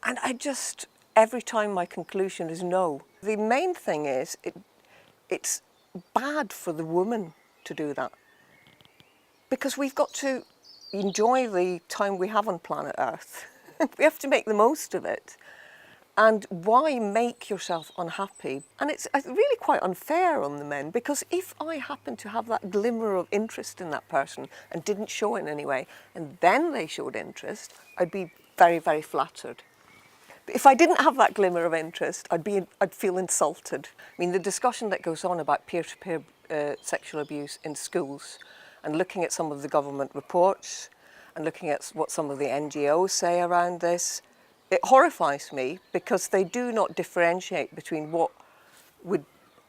And every time my conclusion is no. The main thing is it's bad for the woman to do that, because we've got to enjoy the time we have on planet Earth. We have to make the most of it. And why make yourself unhappy? And it's really quite unfair on the men, because if I happened to have that glimmer of interest in that person and didn't show it in any way, and then they showed interest, I'd be very, very flattered. But if I didn't have that glimmer of interest, I'd feel insulted. I mean, the discussion that goes on about peer-to-peer sexual abuse in schools, and looking at some of the government reports, and looking at what some of the NGOs say around this, it horrifies me, because they do not differentiate between what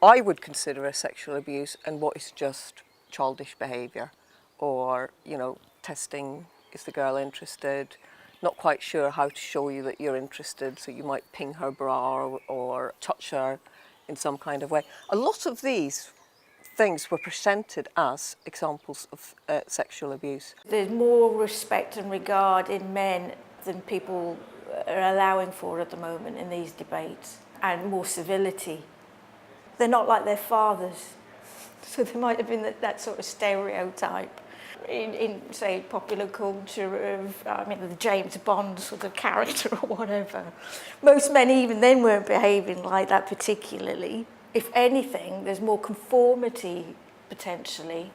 I would consider as sexual abuse and what is just childish behaviour, or, testing, is the girl interested, not quite sure how to show you that you're interested, so you might ping her bra or touch her in some kind of way. A lot of these things were presented as examples of sexual abuse. There's more respect and regard in men than people are allowing for at the moment in these debates, and more civility. They're not like their fathers, so there might have been that sort of stereotype in say, popular culture of, the James Bond sort of character or whatever. Most men even then weren't behaving like that particularly. If anything, there's more conformity, potentially.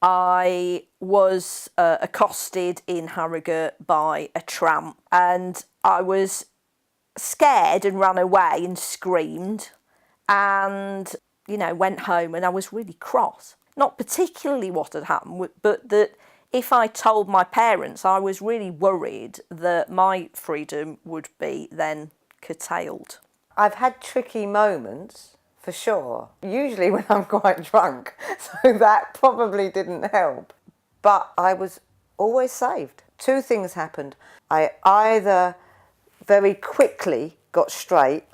I was accosted in Harrogate by a tramp, and I was scared and ran away and screamed and, went home, and I was really cross. Not particularly what had happened, but that if I told my parents, I was really worried that my freedom would be then curtailed. I've had tricky moments, for sure, usually when I'm quite drunk, so that probably didn't help. But I was always saved. Two things happened. I either very quickly got straight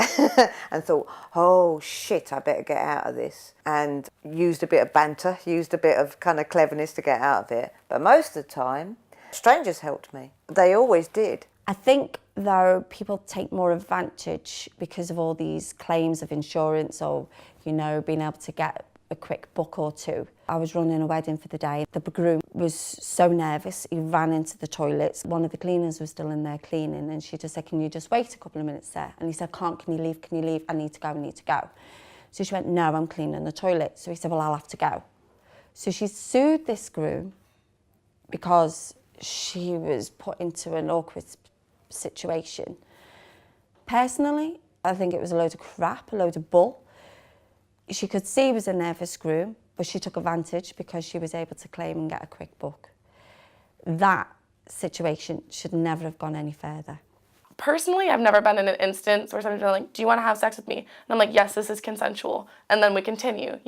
and thought, oh shit, I better get out of this, and used a bit of banter, used a bit of kind of cleverness to get out of it. But most of the time, strangers helped me. They always did. I think, though, people take more advantage because of all these claims of insurance or, being able to get a quick buck or two. I was running a wedding for the day. The groom was so nervous, he ran into the toilets. One of the cleaners was still in there cleaning, and she just said, can you just wait a couple of minutes there? And he said, can you leave? I need to go. So she went, no, I'm cleaning the toilet. So he said, well, I'll have to go. So she sued this groom because she was put into an awkward situation. Personally, I think it was a load of crap, a load of bull. She could see he was a nervous groom, but she took advantage because she was able to claim and get a quick buck. That situation should never have gone any further. Personally, I've never been in an instance where somebody's like, do you want to have sex with me? And I'm like, yes, this is consensual. And then we continue.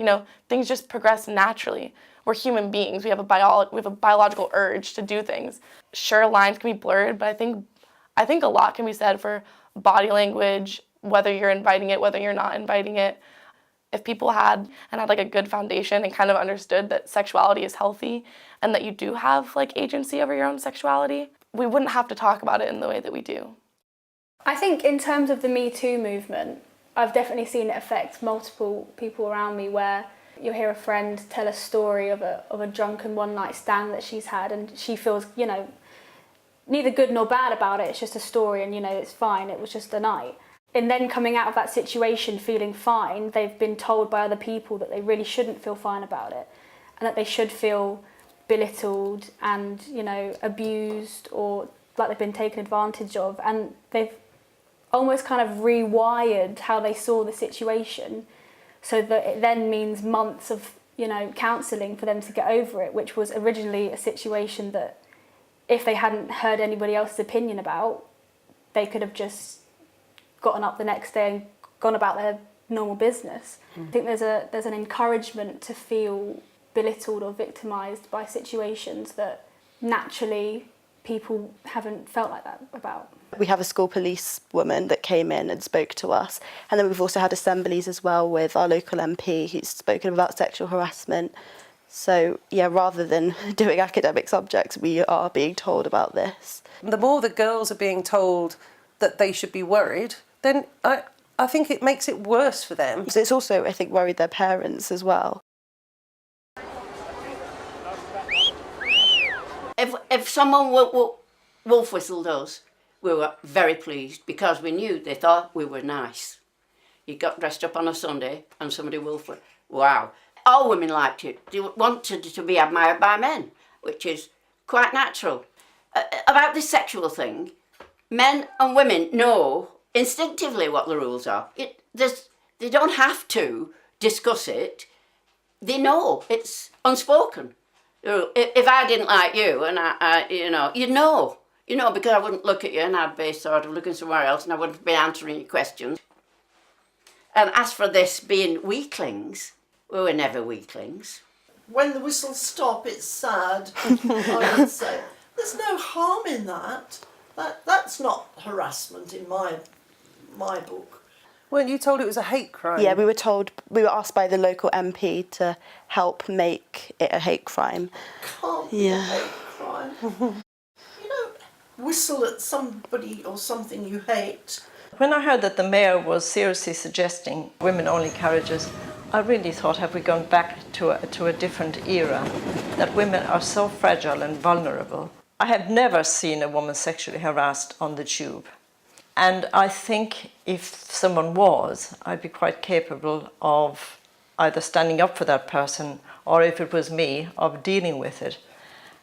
Things just progress naturally. We're human beings. We have a biological urge to do things. Sure, lines can be blurred, but I think a lot can be said for body language, whether you're inviting it, whether you're not inviting it. If people had like a good foundation and kind of understood that sexuality is healthy and that you do have like agency over your own sexuality, we wouldn't have to talk about it in the way that we do. I think in terms of the Me Too movement, I've definitely seen it affect multiple people around me, where you'll hear a friend tell a story of a drunken one-night stand that she's had, and she feels, neither good nor bad about it. It's just a story, and it's fine, it was just a night. And then coming out of that situation feeling fine, they've been told by other people that they really shouldn't feel fine about it, and that they should feel belittled and, abused, or like they've been taken advantage of, and they've almost kind of rewired how they saw the situation, so that it then means months of, counselling for them to get over it, which was originally a situation that if they hadn't heard anybody else's opinion about, they could have just gotten up the next day and gone about their normal business. I think there's an encouragement to feel belittled or victimised by situations that naturally people haven't felt like that about. We have a school police woman that came in and spoke to us, and then we've also had assemblies as well with our local MP who's spoken about sexual harassment. So yeah, rather than doing academic subjects, we are being told about this. The more the girls are being told that they should be worried, then I think it makes it worse for them. So it's also, I think, worried their parents as well. If someone wolf whistled us, we were very pleased because we knew they thought we were nice. You got dressed up on a Sunday and somebody wolf whistled. Wow. All women liked it. They wanted to be admired by men, which is quite natural. About this sexual thing, men and women know instinctively what the rules are. They don't have to discuss it. They know. It's unspoken. If I didn't like you and you'd know, because I wouldn't look at you and I'd be sort of looking somewhere else and I wouldn't be answering your questions. And as for this being weaklings, we were never weaklings. When the whistles stop, it's sad, I would say. There's no harm in that. That's not harassment in my book. Weren't you told it was a hate crime? Yeah, we were asked by the local MP to help make it a hate crime. Can't be a hate crime. You don't whistle at somebody or something you hate. When I heard that the mayor was seriously suggesting women-only carriages, I really thought, have we gone back to a different era, that women are so fragile and vulnerable. I have never seen a woman sexually harassed on the tube. And I think if someone was, I'd be quite capable of either standing up for that person or, if it was me, of dealing with it.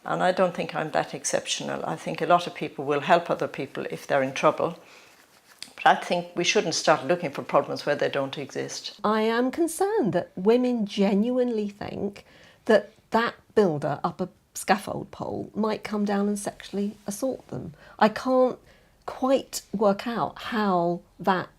And I don't think I'm that exceptional. I think a lot of people will help other people if they're in trouble. But I think we shouldn't start looking for problems where they don't exist. I am concerned that women genuinely think that that builder up a scaffold pole might come down and sexually assault them. I can't quite work out how that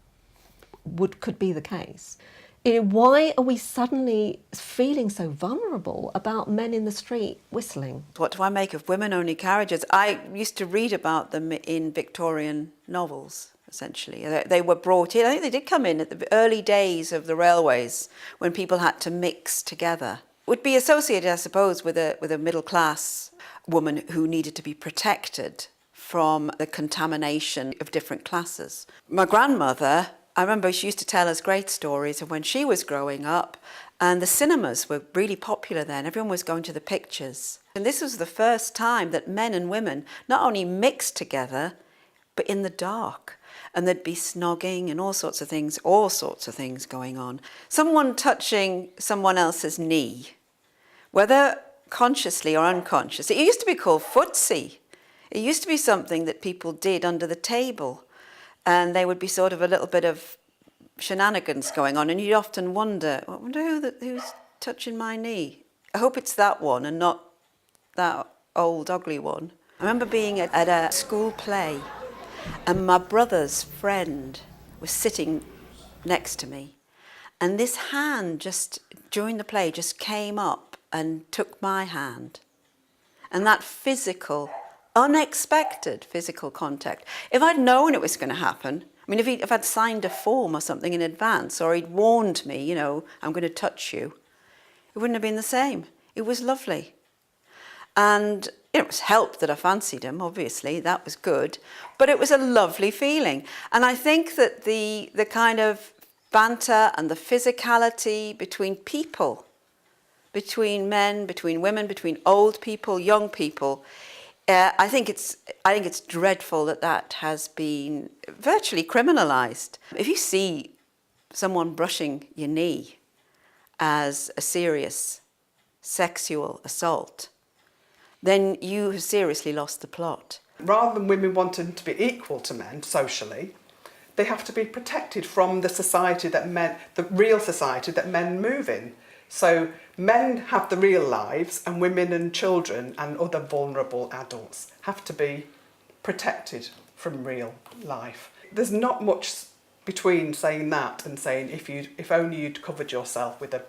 could be the case. Why are we suddenly feeling so vulnerable about men in the street whistling? What do I make of women-only carriages? I used to read about them in Victorian novels, essentially. They were brought in, I think they did come in at the early days of the railways when people had to mix together. Would be associated, I suppose, with a middle-class woman who needed to be protected from the contamination of different classes. My grandmother, I remember she used to tell us great stories of when she was growing up, and the cinemas were really popular then. Everyone was going to the pictures. And this was the first time that men and women not only mixed together, but in the dark. And there'd be snogging and all sorts of things going on. Someone touching someone else's knee, whether consciously or unconscious. It used to be called footsie. It used to be something that people did under the table, and there would be sort of a little bit of shenanigans going on, and you'd often wonder, I wonder who's touching my knee. I hope it's that one and not that old ugly one. I remember being at a school play, and my brother's friend was sitting next to me, and this hand just, during the play, just came up and took my hand. And that physical, unexpected physical contact. If I'd known it was going to happen, I mean, if I'd signed a form or something in advance, or he'd warned me, I'm going to touch you, it wouldn't have been the same. It was lovely. And it was helped that I fancied him, obviously, that was good, but it was a lovely feeling. And I think that the kind of banter and the physicality between people, between men, between women, between old people, young people, I think it's dreadful that has been virtually criminalised. If you see someone brushing your knee as a serious sexual assault, then you have seriously lost the plot. Rather than women wanting to be equal to men socially, they have to be protected from the society the real society that men move in. So men have the real lives, and women and children and other vulnerable adults have to be protected from real life. There's not much between saying that and saying if only you'd covered yourself with a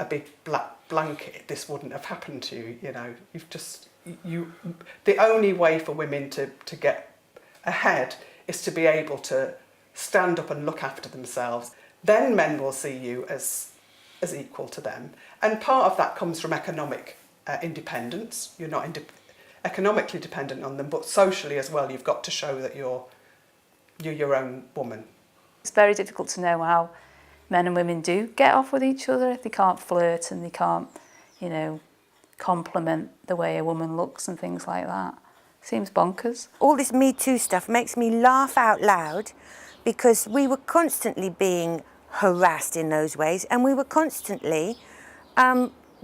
big black blanket, this wouldn't have happened to you. You know, the only way for women to get ahead is to be able to stand up and look after themselves. Then men will see you as equal to them. And part of that comes from economic independence. You're not economically dependent on them, but socially as well, you've got to show that you're your own woman. It's very difficult to know how men and women do get off with each other if they can't flirt and they can't, you know, compliment the way a woman looks and things like that. Seems bonkers. All this Me Too stuff makes me laugh out loud because we were constantly being harassed in those ways, and we were constantly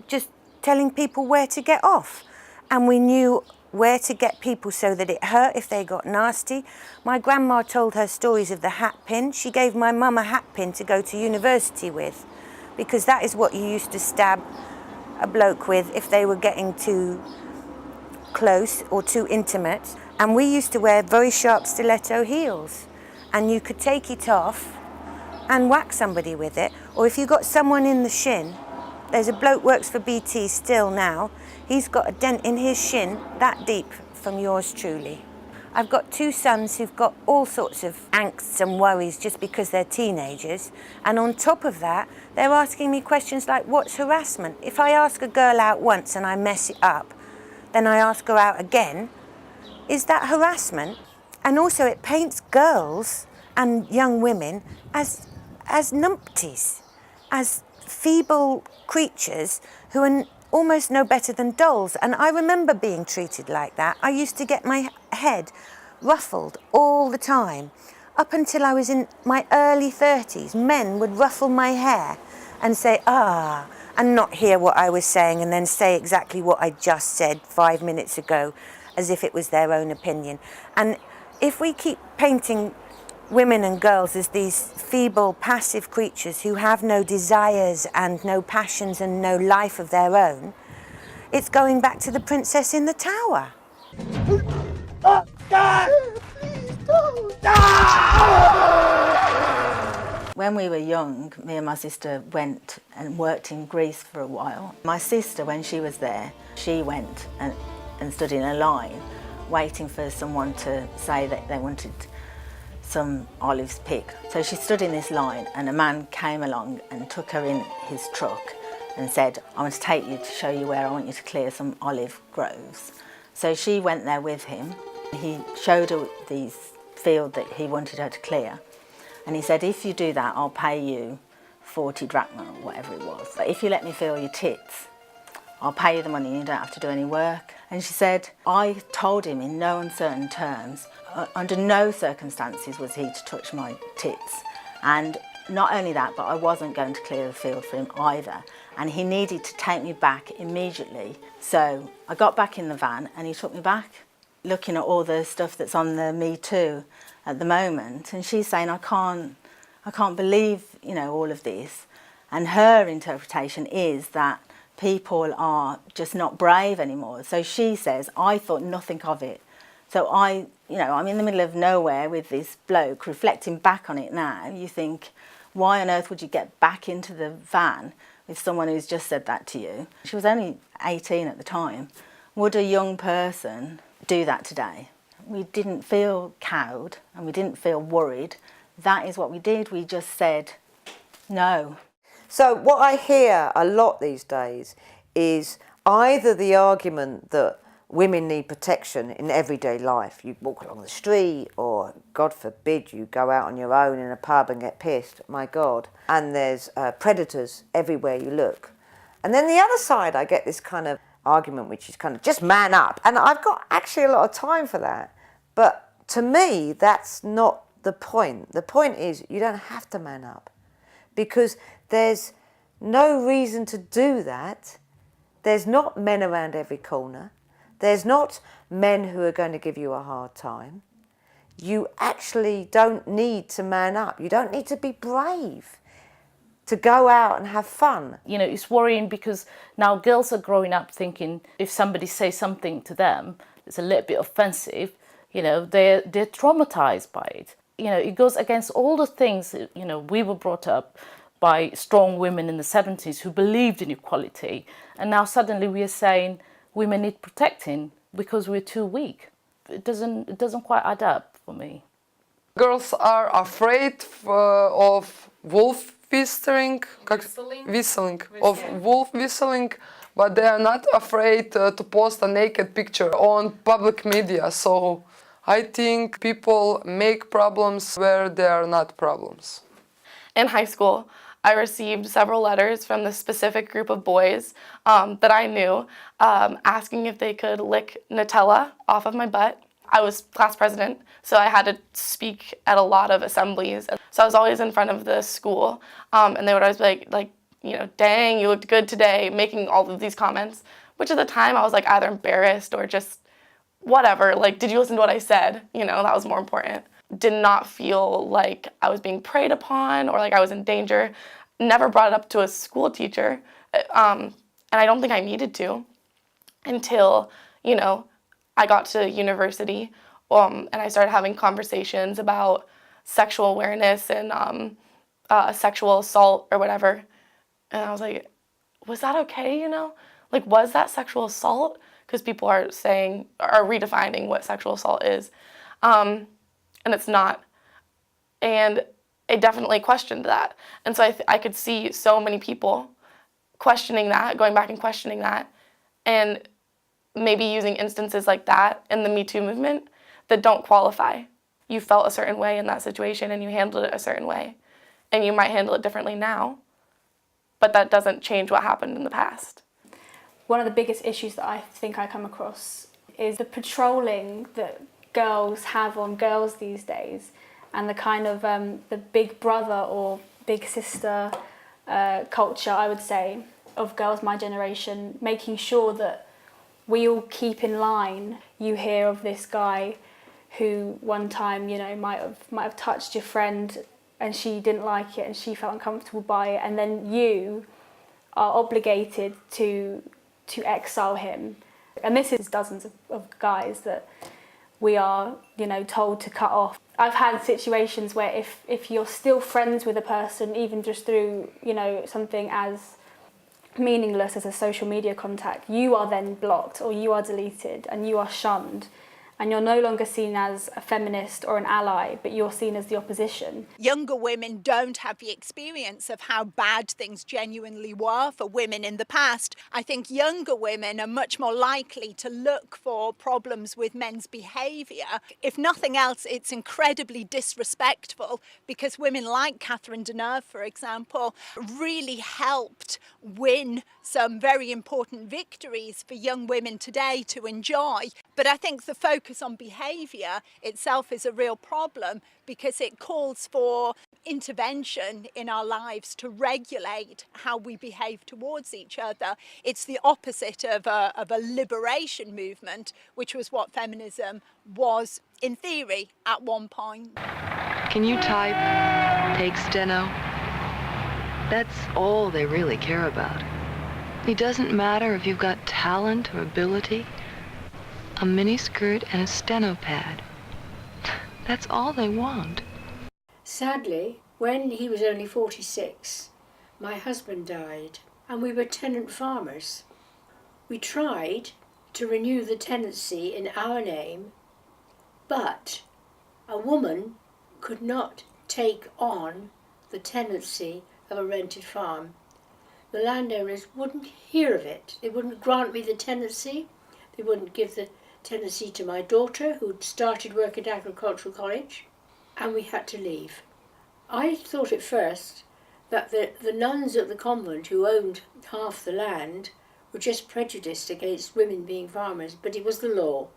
just telling people where to get off, and we knew where to get people so that it hurt if they got nasty. My grandma told her stories of the hat pin. She gave my mum a hat pin to go to university with, because that is what you used to stab a bloke with if they were getting too close or too intimate. And we used to wear very sharp stiletto heels, and you could take it off and whack somebody with it. Or if you got someone in the shin, there's a bloke works for BT still now, he's got a dent in his shin that deep from yours truly. I've got 2 sons who've got all sorts of angsts and worries just because they're teenagers, and on top of that they're asking me questions like, what's harassment? If I ask a girl out once and I mess it up, then I ask her out again, is that harassment? And also it paints girls and young women as numpties, as feeble creatures who are almost no better than dolls. And I remember being treated like that. I used to get my head ruffled all the time. Up until I was in my early 30s, men would ruffle my hair and say, and not hear what I was saying, and then say exactly what I just said 5 minutes ago, as if it was their own opinion. And if we keep painting women and girls as these feeble, passive creatures who have no desires and no passions and no life of their own, it's going back to the princess in the tower. When we were young, me and my sister went and worked in Greece for a while. My sister, when she was there, she went and stood in a line waiting for someone to say that they wanted some olives picked. So she stood in this line, and a man came along and took her in his truck and said, I want to take you to show you where I want you to clear some olive groves. So she went there with him. He showed her these field that he wanted her to clear. And he said, if you do that, I'll pay you 40 drachma or whatever it was. But if you let me feel your tits, I'll pay you the money and you don't have to do any work. And she said, I told him in no uncertain terms, under no circumstances was he to touch my tits. And not only that, but I wasn't going to clear the field for him either. And he needed to take me back immediately. So I got back in the van and he took me back, looking at all the stuff that's on the Me Too at the moment. And she's saying, I can't believe, you know, all of this. And her interpretation is that people are just not brave anymore. So she says, I thought nothing of it. So I'm in the middle of nowhere with this bloke. Reflecting back on it now, you think, why on earth would you get back into the van with someone who's just said that to you? She was only 18 at the time. Would a young person do that today? We didn't feel cowed and we didn't feel worried. That is what we did. We just said no. So what I hear a lot these days is either the argument that women need protection in everyday life. You walk along the street, or God forbid you go out on your own in a pub and get pissed, my God. And there's predators everywhere you look. And then the other side, I get this kind of argument which is kind of just man up. And I've got actually a lot of time for that. But to me, that's not the point. The point is you don't have to man up, because there's no reason to do that. There's not men around every corner. There's not men who are going to give you a hard time. You actually don't need to man up. You don't need to be brave to go out and have fun. You know, it's worrying because now girls are growing up thinking if somebody says something to them that's a little bit offensive, you know, they're traumatized by it. it goes against all the things, we were brought up by strong women in the 70s who believed in equality. And now suddenly we are saying women need protecting because we're too weak. It doesn't quite add up for me. Girls are afraid of wolf whistling, wolf whistling, but they are not afraid to post a naked picture on public media. So I think people make problems where there are not problems. In high school, I received several letters from this specific group of boys that I knew asking if they could lick Nutella off of my butt. I was class president, so I had to speak at a lot of assemblies. So I was always in front of the school, and they would always be like, dang, you looked good today, making all of these comments, which at the time I was like either embarrassed or just whatever, like, did you listen to what I said? That was more important. Did not feel like I was being preyed upon or like I was in danger. Never brought it up to a school teacher, and I don't think I needed to until, I got to university and I started having conversations about sexual awareness and sexual assault or whatever. And I was like, was that okay, Like, was that sexual assault? Because people are redefining what sexual assault is. And it's not. And I definitely questioned that. And so I could see so many people questioning that, going back and questioning that, and maybe using instances like that in the Me Too movement that don't qualify. You felt a certain way in that situation and you handled it a certain way. And you might handle it differently now, but that doesn't change what happened in the past. One of the biggest issues that I think I come across is the patrolling that girls have on girls these days, and the kind of the big brother or big sister culture, I would say, of girls my generation, making sure that we all keep in line. You hear of this guy who one time, might have touched your friend and she didn't like it and she felt uncomfortable by it, and then you are obligated to exile him. And this is dozens of guys that we are, told to cut off. I've had situations where if you're still friends with a person, even just through, something as meaningless as a social media contact, you are then blocked or you are deleted and you are shunned. And you're no longer seen as a feminist or an ally, but you're seen as the opposition. Younger women don't have the experience of how bad things genuinely were for women in the past. I think younger women are much more likely to look for problems with men's behaviour. If nothing else, it's incredibly disrespectful, because women like Catherine Deneuve, for example, really helped win some very important victories for young women today to enjoy. But I think the focus on behaviour itself is a real problem, because it calls for intervention in our lives to regulate how we behave towards each other. It's the opposite of a liberation movement, which was what feminism was in theory at one point. Can you type, take steno? That's all they really care about. It doesn't matter if you've got talent or ability. A miniskirt and a steno pad. That's all they want. Sadly, when he was only 46, my husband died, and we were tenant farmers. We tried to renew the tenancy in our name, but a woman could not take on the tenancy of a rented farm. The landowners wouldn't hear of it. They wouldn't grant me the tenancy. They wouldn't give the tenancy to my daughter, who'd started work at Agricultural College, and we had to leave. I thought at first that the nuns at the convent who owned half the land were just prejudiced against women being farmers, but it was the law.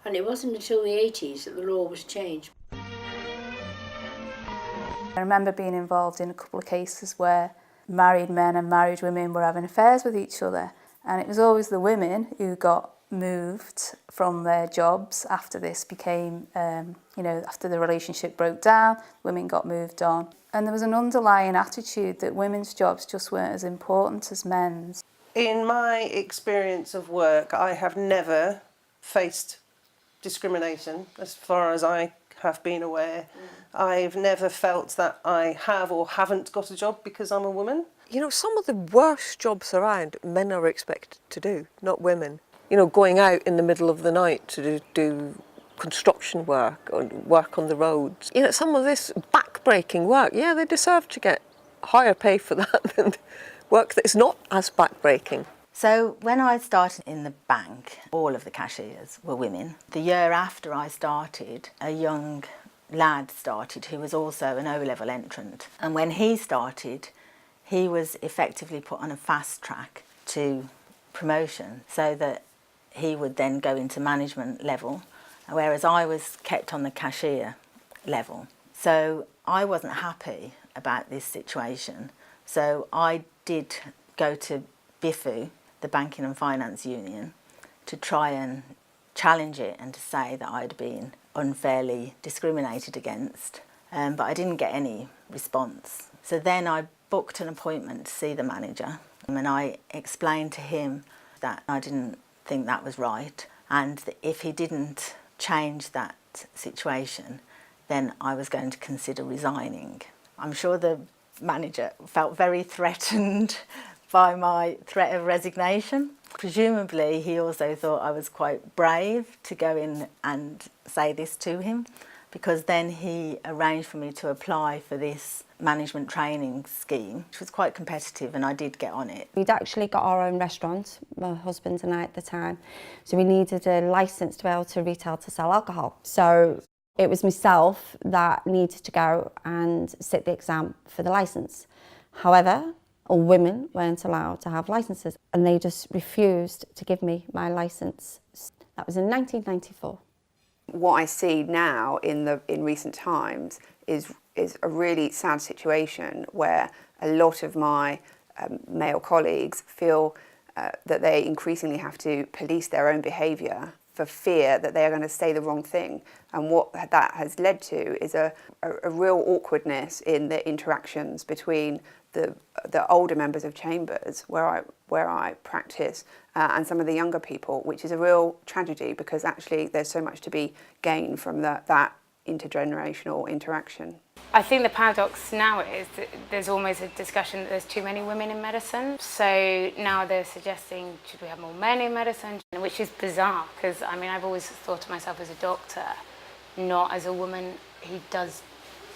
And it wasn't until the 80s that the law was changed. I remember being involved in a couple of cases where married men and married women were having affairs with each other, and it was always the women who got moved from their jobs after this became, after the relationship broke down, women got moved on. And there was an underlying attitude that women's jobs just weren't as important as men's. In my experience of work, I have never faced discrimination, as far as I have been aware. I've never felt that I have or haven't got a job because I'm a woman. You know, some of the worst jobs around, men are expected to do, not women. You know, going out in the middle of the night to do construction work or work on the roads. You know, some of this back-breaking work, yeah, they deserve to get higher pay for that than work that is not as back-breaking. So when I started in the bank, all of the cashiers were women. The year after I started, a young lad started who was also an O-level entrant. And when he started, he was effectively put on a fast track to promotion so that he would then go into management level, whereas I was kept on the cashier level. So I wasn't happy about this situation. So I did go to BIFU, the Banking and Finance Union, to try and challenge it and to say that I'd been unfairly discriminated against, but I didn't get any response. So then I booked an appointment to see the manager, and I explained to him that I didn't think that was right, and that if he didn't change that situation, then I was going to consider resigning. I'm sure the manager felt very threatened by my threat of resignation. Presumably he also thought I was quite brave to go in and say this to him, because then he arranged for me to apply for this management training scheme, which was quite competitive, and I did get on it. We'd actually got our own restaurant, my husband and I at the time, so we needed a licence to be able to retail to sell alcohol. So it was myself that needed to go and sit the exam for the licence. However, all women weren't allowed to have licences, and they just refused to give me my licence. That was in 1994. What I see now in recent times is a really sad situation where a lot of my male colleagues feel that they increasingly have to police their own behaviour for fear that they are going to say the wrong thing. And what that has led to is a real awkwardness in the interactions between the older members of chambers where I practice and some of the younger people, which is a real tragedy, because actually there's so much to be gained from that intergenerational interaction. I think the paradox now is that there's almost a discussion that there's too many women in medicine. So now they're suggesting, should we have more men in medicine? Which is bizarre, because I mean, I've always thought of myself as a doctor, not as a woman who does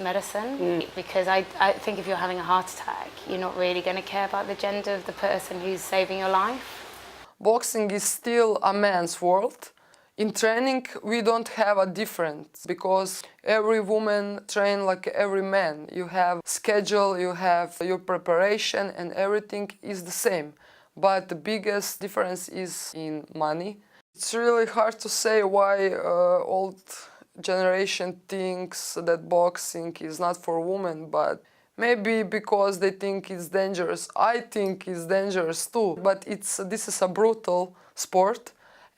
medicine. Because I think if you're having a heart attack, you're not really going to care about the gender of the person who's saving your life. Boxing is still a man's world. In training, we don't have a difference, because every woman trains like every man. You have schedule, you have your preparation, and everything is the same. But the biggest difference is in money. It's really hard to say why old generation thinks that boxing is not for women, but maybe because they think it's dangerous. I think it's dangerous too, but this is a brutal sport.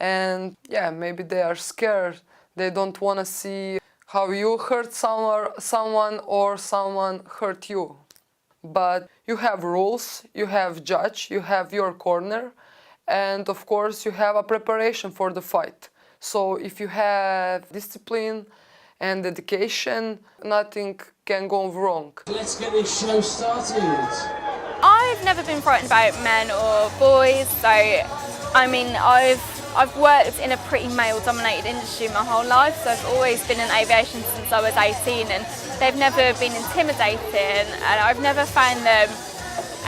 And yeah, maybe they are scared. They don't want to see how you hurt someone or someone hurt you. But you have rules, you have judge, you have your corner, and of course you have a preparation for the fight. So if you have discipline and dedication, nothing can go wrong. Let's get this show started. I've never been frightened about men or boys, so I mean I've worked in a pretty male-dominated industry my whole life, so I've always been in aviation since I was 18, and they've never been intimidating, and I've never found them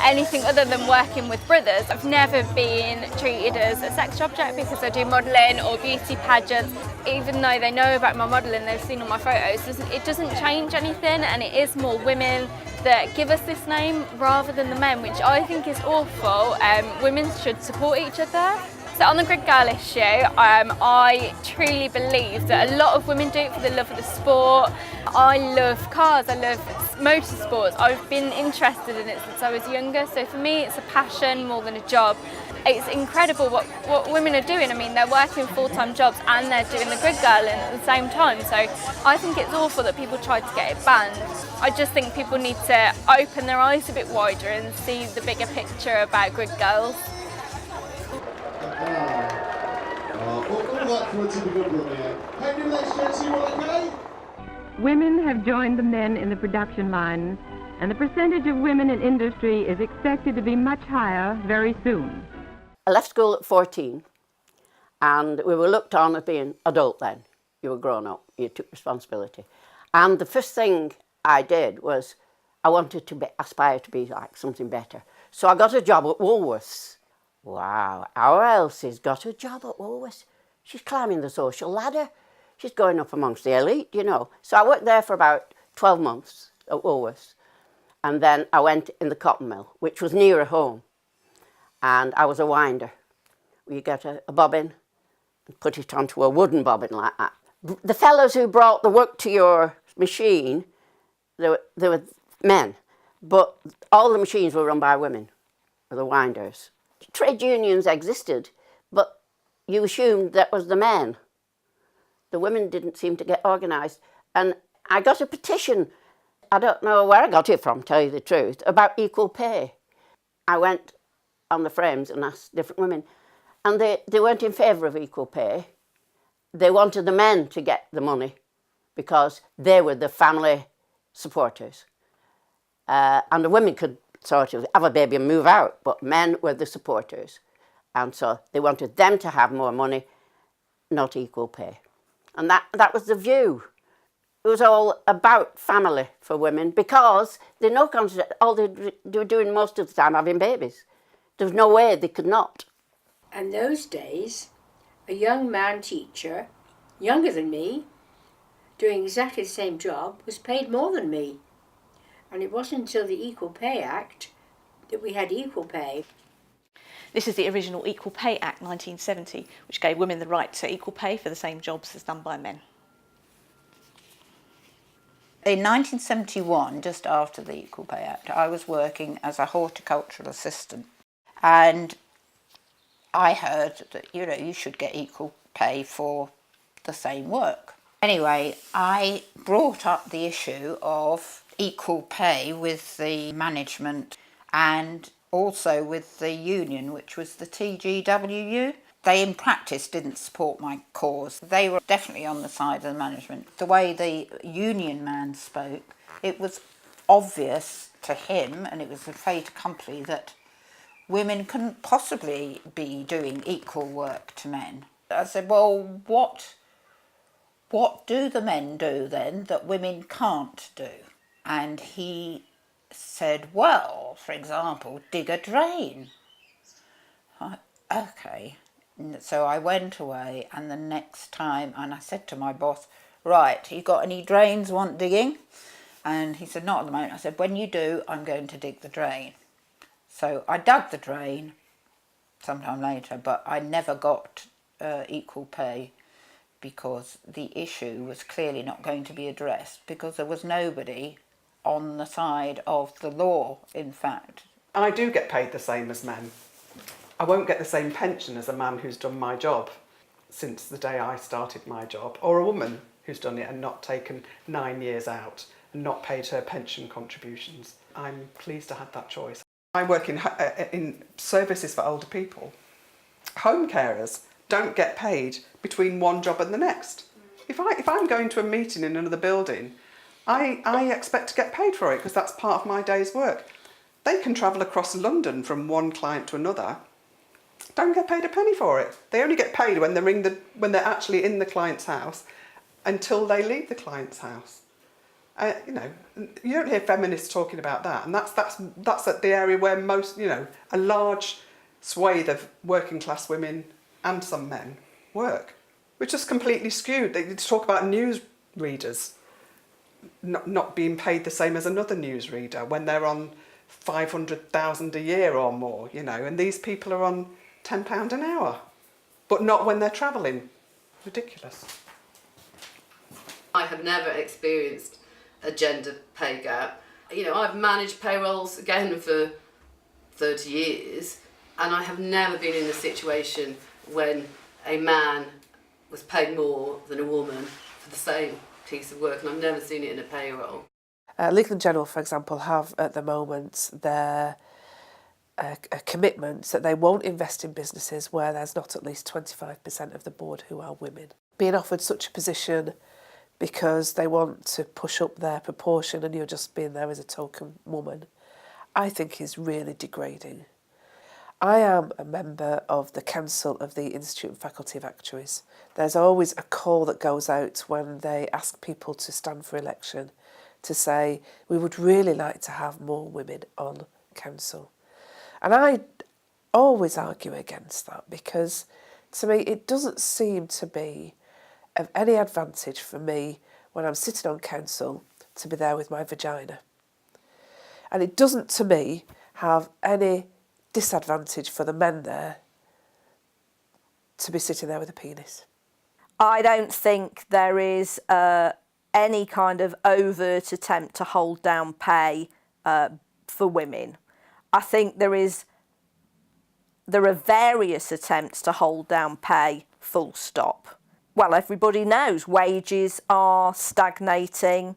anything other than working with brothers. I've never been treated as a sex object because I do modelling or beauty pageants. Even though they know about my modelling, they've seen all my photos, it doesn't change anything, and it is more women that give us this name rather than the men, which I think is awful. Women should support each other. So on the Grid Girl issue, I truly believe that a lot of women do it for the love of the sport. I love cars, I love motorsports. I've been interested in it since I was younger, so for me it's a passion more than a job. It's incredible what women are doing. I mean, they're working full-time jobs and they're doing the Grid Girl at the same time, so I think it's awful that people try to get it banned. I just think people need to open their eyes a bit wider and see the bigger picture about Grid Girls. All that for a typical brother. Hey, new ladies and gents, you all okay? Women have joined the men in the production lines, and the percentage of women in industry is expected to be much higher very soon. I left school at 14, and we were looked on as being adult then. You were grown up, you took responsibility. And the first thing I did was I wanted to aspire to be like something better. So I got a job at Woolworths. Wow, our Elsie's got a job at Woolworths. She's climbing the social ladder. She's going up amongst the elite, you know. So I worked there for about 12 months at Woolworths. And then I went in the cotton mill, which was nearer home. And I was a winder. You get a bobbin and put it onto a wooden bobbin like that. The fellows who brought the work to your machine, they were men. But all the machines were run by women, the winders. Trade unions existed, but you assumed that was the men. The women didn't seem to get organised. And I got a petition, I don't know where I got it from, tell you the truth, about equal pay. I went on the frames and asked different women, and they weren't in favour of equal pay. They wanted the men to get the money because they were the family supporters. And the women could sort of have a baby and move out, but men were the supporters. And so they wanted them to have more money, not equal pay. And that was the view. It was all about family for women because they no concept, all they were doing most of the time having babies. There was no way they could not. And those days, a young man teacher, younger than me, doing exactly the same job, was paid more than me. And it wasn't until the Equal Pay Act that we had equal pay. This is the original Equal Pay Act 1970, which gave women the right to equal pay for the same jobs as done by men. In 1971, just after the Equal Pay Act, I was working as a horticultural assistant, and I heard that, you know, you should get equal pay for the same work. Anyway, I brought up the issue of equal pay with the management and also with the union, which was the TGWU. They in practice didn't support my cause. They were definitely on the side of the management. The way the union man spoke, it was obvious to him, and it was a fait accompli, that women couldn't possibly be doing equal work to men. I said, well, what do the men do then that women can't do? And he said, well, for example, dig a drain. Okay. So I went away, and the next time, and I said to my boss, right, you got any drains want digging? And he said, not at the moment. I said, when you do, I'm going to dig the drain. So I dug the drain sometime later, but I never got equal pay because the issue was clearly not going to be addressed because there was nobody on the side of the law, in fact. I do get paid the same as men. I won't get the same pension as a man who's done my job since the day I started my job, or a woman who's done it and not taken 9 years out and not paid her pension contributions. I'm pleased to have that choice. I work in services for older people. Home carers don't get paid between one job and the next. If I'm going to a meeting in another building, I expect to get paid for it because that's part of my day's work. They can travel across London from one client to another, don't get paid a penny for it. They only get paid when they're actually in the client's house until they leave the client's house. You know, you don't hear feminists talking about that, and that's at the area where most, you know, a large swathe of working class women and some men work. We're just completely skewed. They talk about news readers not being paid the same as another newsreader when they're on 500,000 a year or more, you know, and these people are on £10 an hour, but not when they're travelling. Ridiculous. I have never experienced a gender pay gap. You know, I've managed payrolls again for 30 years, and I have never been in a situation when a man was paid more than a woman for the same piece of work, and I've never seen it in a payroll. Legal & General, for example, have at the moment their commitment that they won't invest in businesses where there's not at least 25% of the board who are women. Being offered such a position, because they want to push up their proportion and you're just being there as a token woman, I think is really degrading. I am a member of the Council of the Institute and Faculty of Actuaries. There's always a call that goes out when they ask people to stand for election to say, we would really like to have more women on council. And I always argue against that because to me it doesn't seem to be of any advantage for me when I'm sitting on council to be there with my vagina. And it doesn't to me have any disadvantage for the men there to be sitting there with a penis. I don't think there is any kind of overt attempt to hold down pay for women. I think there are various attempts to hold down pay, full stop. Well, everybody knows wages are stagnating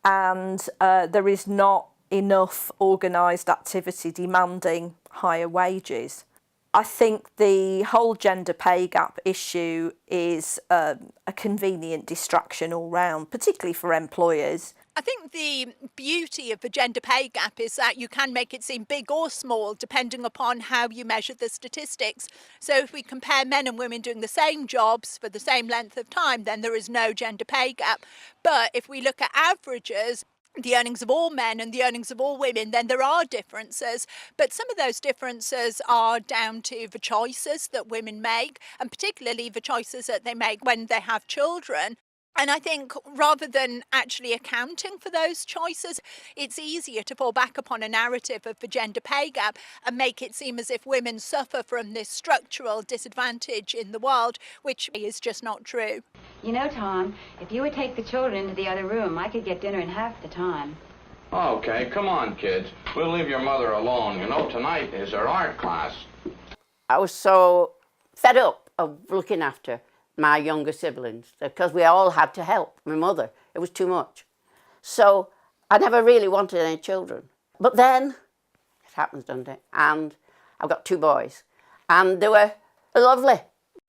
and there is not enough organised activity demanding higher wages. I think the whole gender pay gap issue is a convenient distraction all round, particularly for employers. I think the beauty of the gender pay gap is that you can make it seem big or small depending upon how you measure the statistics. So if we compare men and women doing the same jobs for the same length of time, then there is no gender pay gap. But if we look at averages, the earnings of all men and the earnings of all women, then there are differences. But some of those differences are down to the choices that women make, and particularly the choices that they make when they have children. And I think rather than actually accounting for those choices, it's easier to fall back upon a narrative of the gender pay gap and make it seem as if women suffer from this structural disadvantage in the world, which is just not true. You know, Tom, if you would take the children into the other room, I could get dinner in half the time. Okay, come on, kids. We'll leave your mother alone. You know, tonight is her art class. I was so fed up of looking after my younger siblings because we all had to help my mother. It was too much. So I never really wanted any children. But then, it happens, doesn't it? And I've got 2 boys. And they were lovely.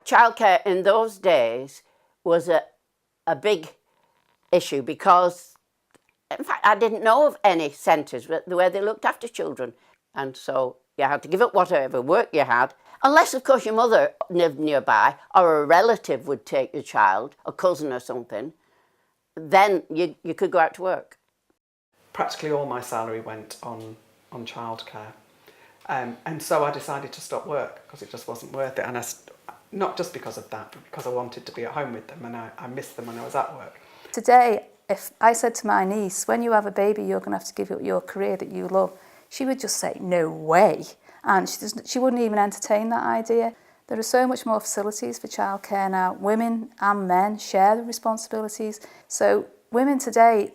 Childcare in those days was a big issue because, in fact, I didn't know of any centres where they looked after children. And so you had to give up whatever work you had, unless, of course, your mother lived nearby or a relative would take your child, a cousin or something, then you could go out to work. Practically all my salary went on childcare. And so I decided to stop work because it just wasn't worth it. And not just because of that, but because I wanted to be at home with them and I missed them when I was at work. Today, if I said to my niece, when you have a baby, you're going to have to give up your career that you love, she would just say, no way. And she wouldn't even entertain that idea. There are so much more facilities for childcare now. Women and men share the responsibilities. So women today,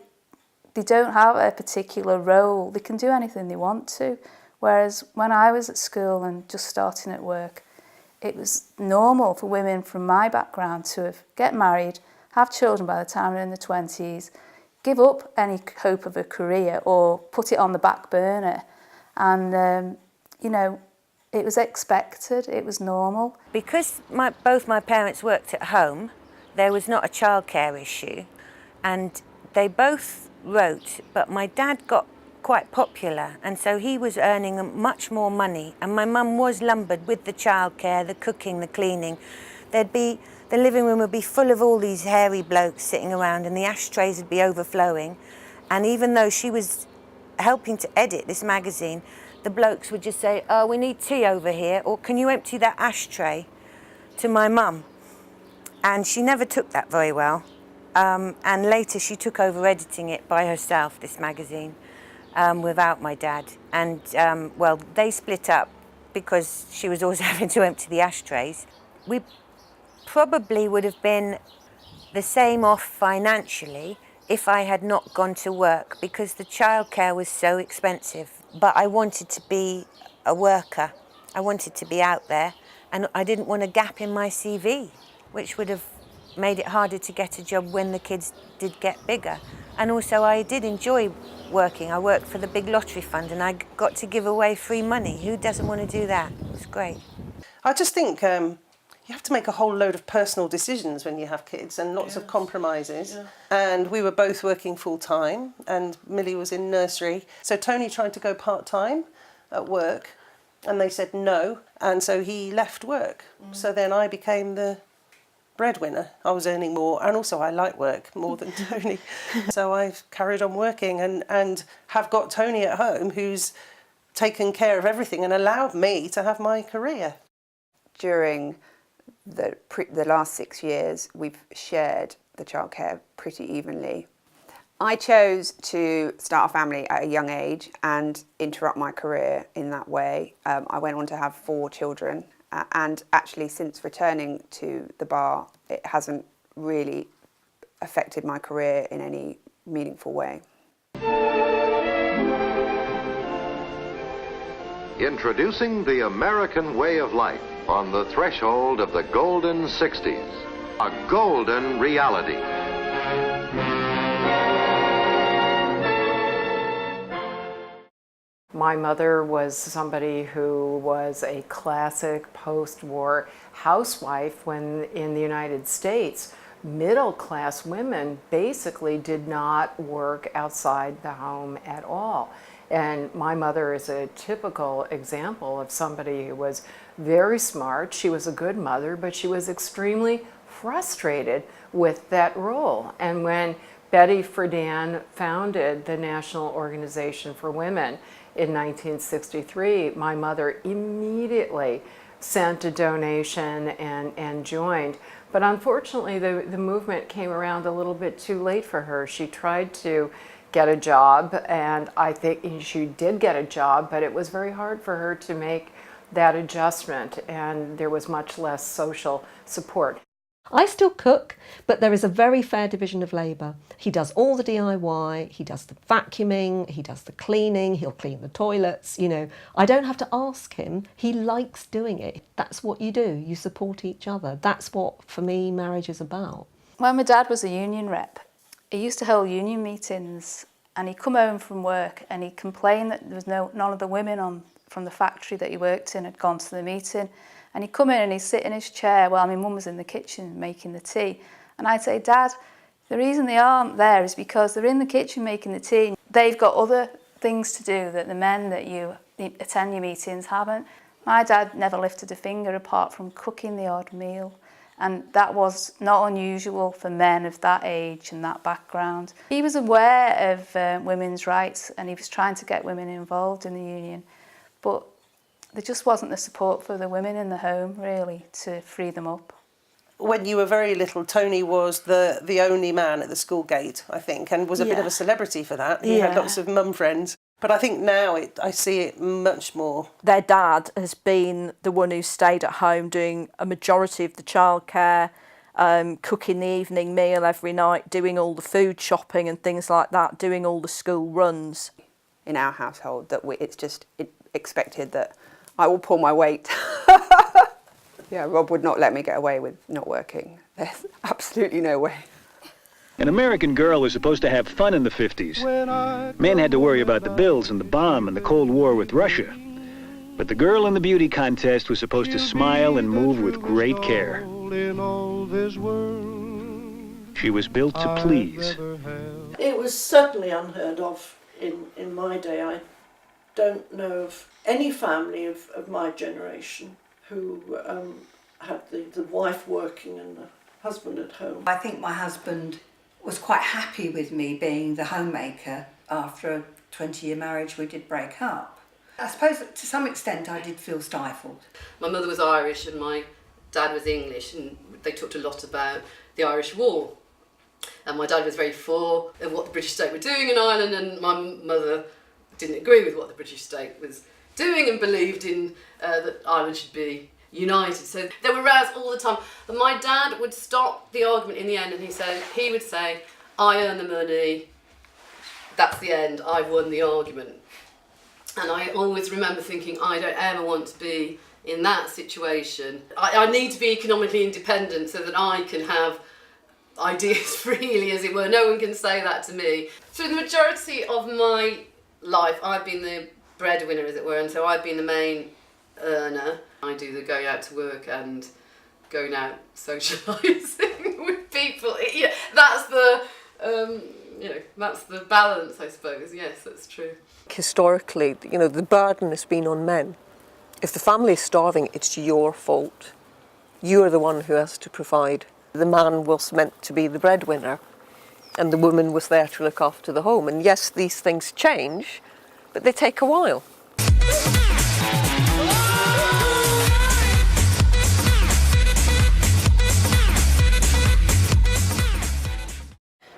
they don't have a particular role. They can do anything they want to. Whereas when I was at school and just starting at work, it was normal for women from my background to get married, have children by the time they're in their 20s, give up any hope of a career or put it on the back burner. And, you know, it was expected, it was normal. Because both my parents worked at home, there was not a childcare issue. And they both wrote, but my dad got quite popular, and so he was earning much more money. And my mum was lumbered with the childcare, the cooking, the cleaning. The living room would be full of all these hairy blokes sitting around, and the ashtrays would be overflowing. And even though she was helping to edit this magazine, the blokes would just say, oh, we need tea over here, or can you empty that ashtray, to my mum. And she never took that very well. And later she took over editing it by herself, this magazine, without my dad. And, well, they split up because she was always having to empty the ashtrays. We probably would have been the same off financially if I had not gone to work, because the childcare was so expensive. But I wanted to be a worker. I wanted to be out there, and I didn't want a gap in my CV, which would have made it harder to get a job when the kids did get bigger. And also I did enjoy working. I worked for the big lottery fund and I got to give away free money. Who doesn't want to do that? It was great. I just think you have to make a whole load of personal decisions when you have kids and lots of compromises. Yeah. And we were both working full time and Millie was in nursery. So Tony tried to go part-time at work and they said no. And so he left work. So then I became the breadwinner. I was earning more and also I like work more than Tony. So I've carried on working and have got Tony at home who's taken care of everything and allowed me to have my career. During the last 6 years, we've shared the childcare pretty evenly. I chose to start a family at a young age and interrupt my career in that way. I went on to have 4 children, and actually since returning to the bar, it hasn't really affected my career in any meaningful way. Introducing the American way of life on the threshold of the golden 60s, a golden reality. My mother was somebody who was a classic post-war housewife when in the United States, middle-class women basically did not work outside the home at all. And my mother is a typical example of somebody who was very smart. She was a good mother, but she was extremely frustrated with that role. And when Betty Friedan founded the National Organization for Women in 1963, my mother immediately sent a donation and joined. But unfortunately, the movement came around a little bit too late for her. She tried to get a job, and I think she did get a job, but it was very hard for her to make that adjustment, and there was much less social support. I still cook, but there is a very fair division of labour. He does all the DIY, he does the vacuuming, he does the cleaning, he'll clean the toilets, you know. I don't have to ask him, he likes doing it. That's what you do, you support each other. That's what, for me, marriage is about. When my dad was a union rep, he used to hold union meetings, and he'd come home from work and he'd complain that there was none of the women from the factory that he worked in had gone to the meeting. And he'd come in and he'd sit in his chair while my mum was in the kitchen making the tea. And I'd say, Dad, the reason they aren't there is because they're in the kitchen making the tea. They've got other things to do that the men that you attend your meetings haven't. My dad never lifted a finger apart from cooking the odd meal. And that was not unusual for men of that age and that background. He was aware of women's rights and he was trying to get women involved in the union. But there just wasn't the support for the women in the home, really, to free them up. When you were very little, Tony was the only man at the school gate, I think, and was a bit of a celebrity for that. He had lots of mum friends. But I think now I see it much more. Their dad has been the one who stayed at home doing a majority of the childcare, cooking the evening meal every night, doing all the food shopping and things like that, doing all the school runs. In our household, that it's just expected that I will pull my weight. Yeah, Rob would not let me get away with not working. There's absolutely no way. An American girl was supposed to have fun in the 50s. Men had to worry about the bills and the bomb and the Cold War with Russia. But the girl in the beauty contest was supposed to smile and move with great care. She was built to please. It was certainly unheard of in my day. I don't know of any family of my generation who had the wife working and the husband at home. I think my husband was quite happy with me being the homemaker. After a 20-year marriage, we did break up. I suppose to some extent I did feel stifled. My mother was Irish and my dad was English, and they talked a lot about the Irish War. And my dad was very for what the British state were doing in Ireland, and my mother didn't agree with what the British state was doing and believed in that Ireland should be united. So there were rows all the time. But my dad would stop the argument in the end and he would say, I earn the money, that's the end, I've won the argument. And I always remember thinking, I don't ever want to be in that situation. I need to be economically independent so that I can have ideas freely, as it were. No one can say that to me. So the majority of my life, I've been the breadwinner, as it were, and so I've been the main earner. I do the going out to work and going out socialising with people. Yeah, that's the that's the balance, I suppose. Yes, that's true. Historically, the burden has been on men. If the family is starving, it's your fault. You're the one who has to provide. The man was meant to be the breadwinner, and the woman was there to look after the home. And yes, these things change, but they take a while.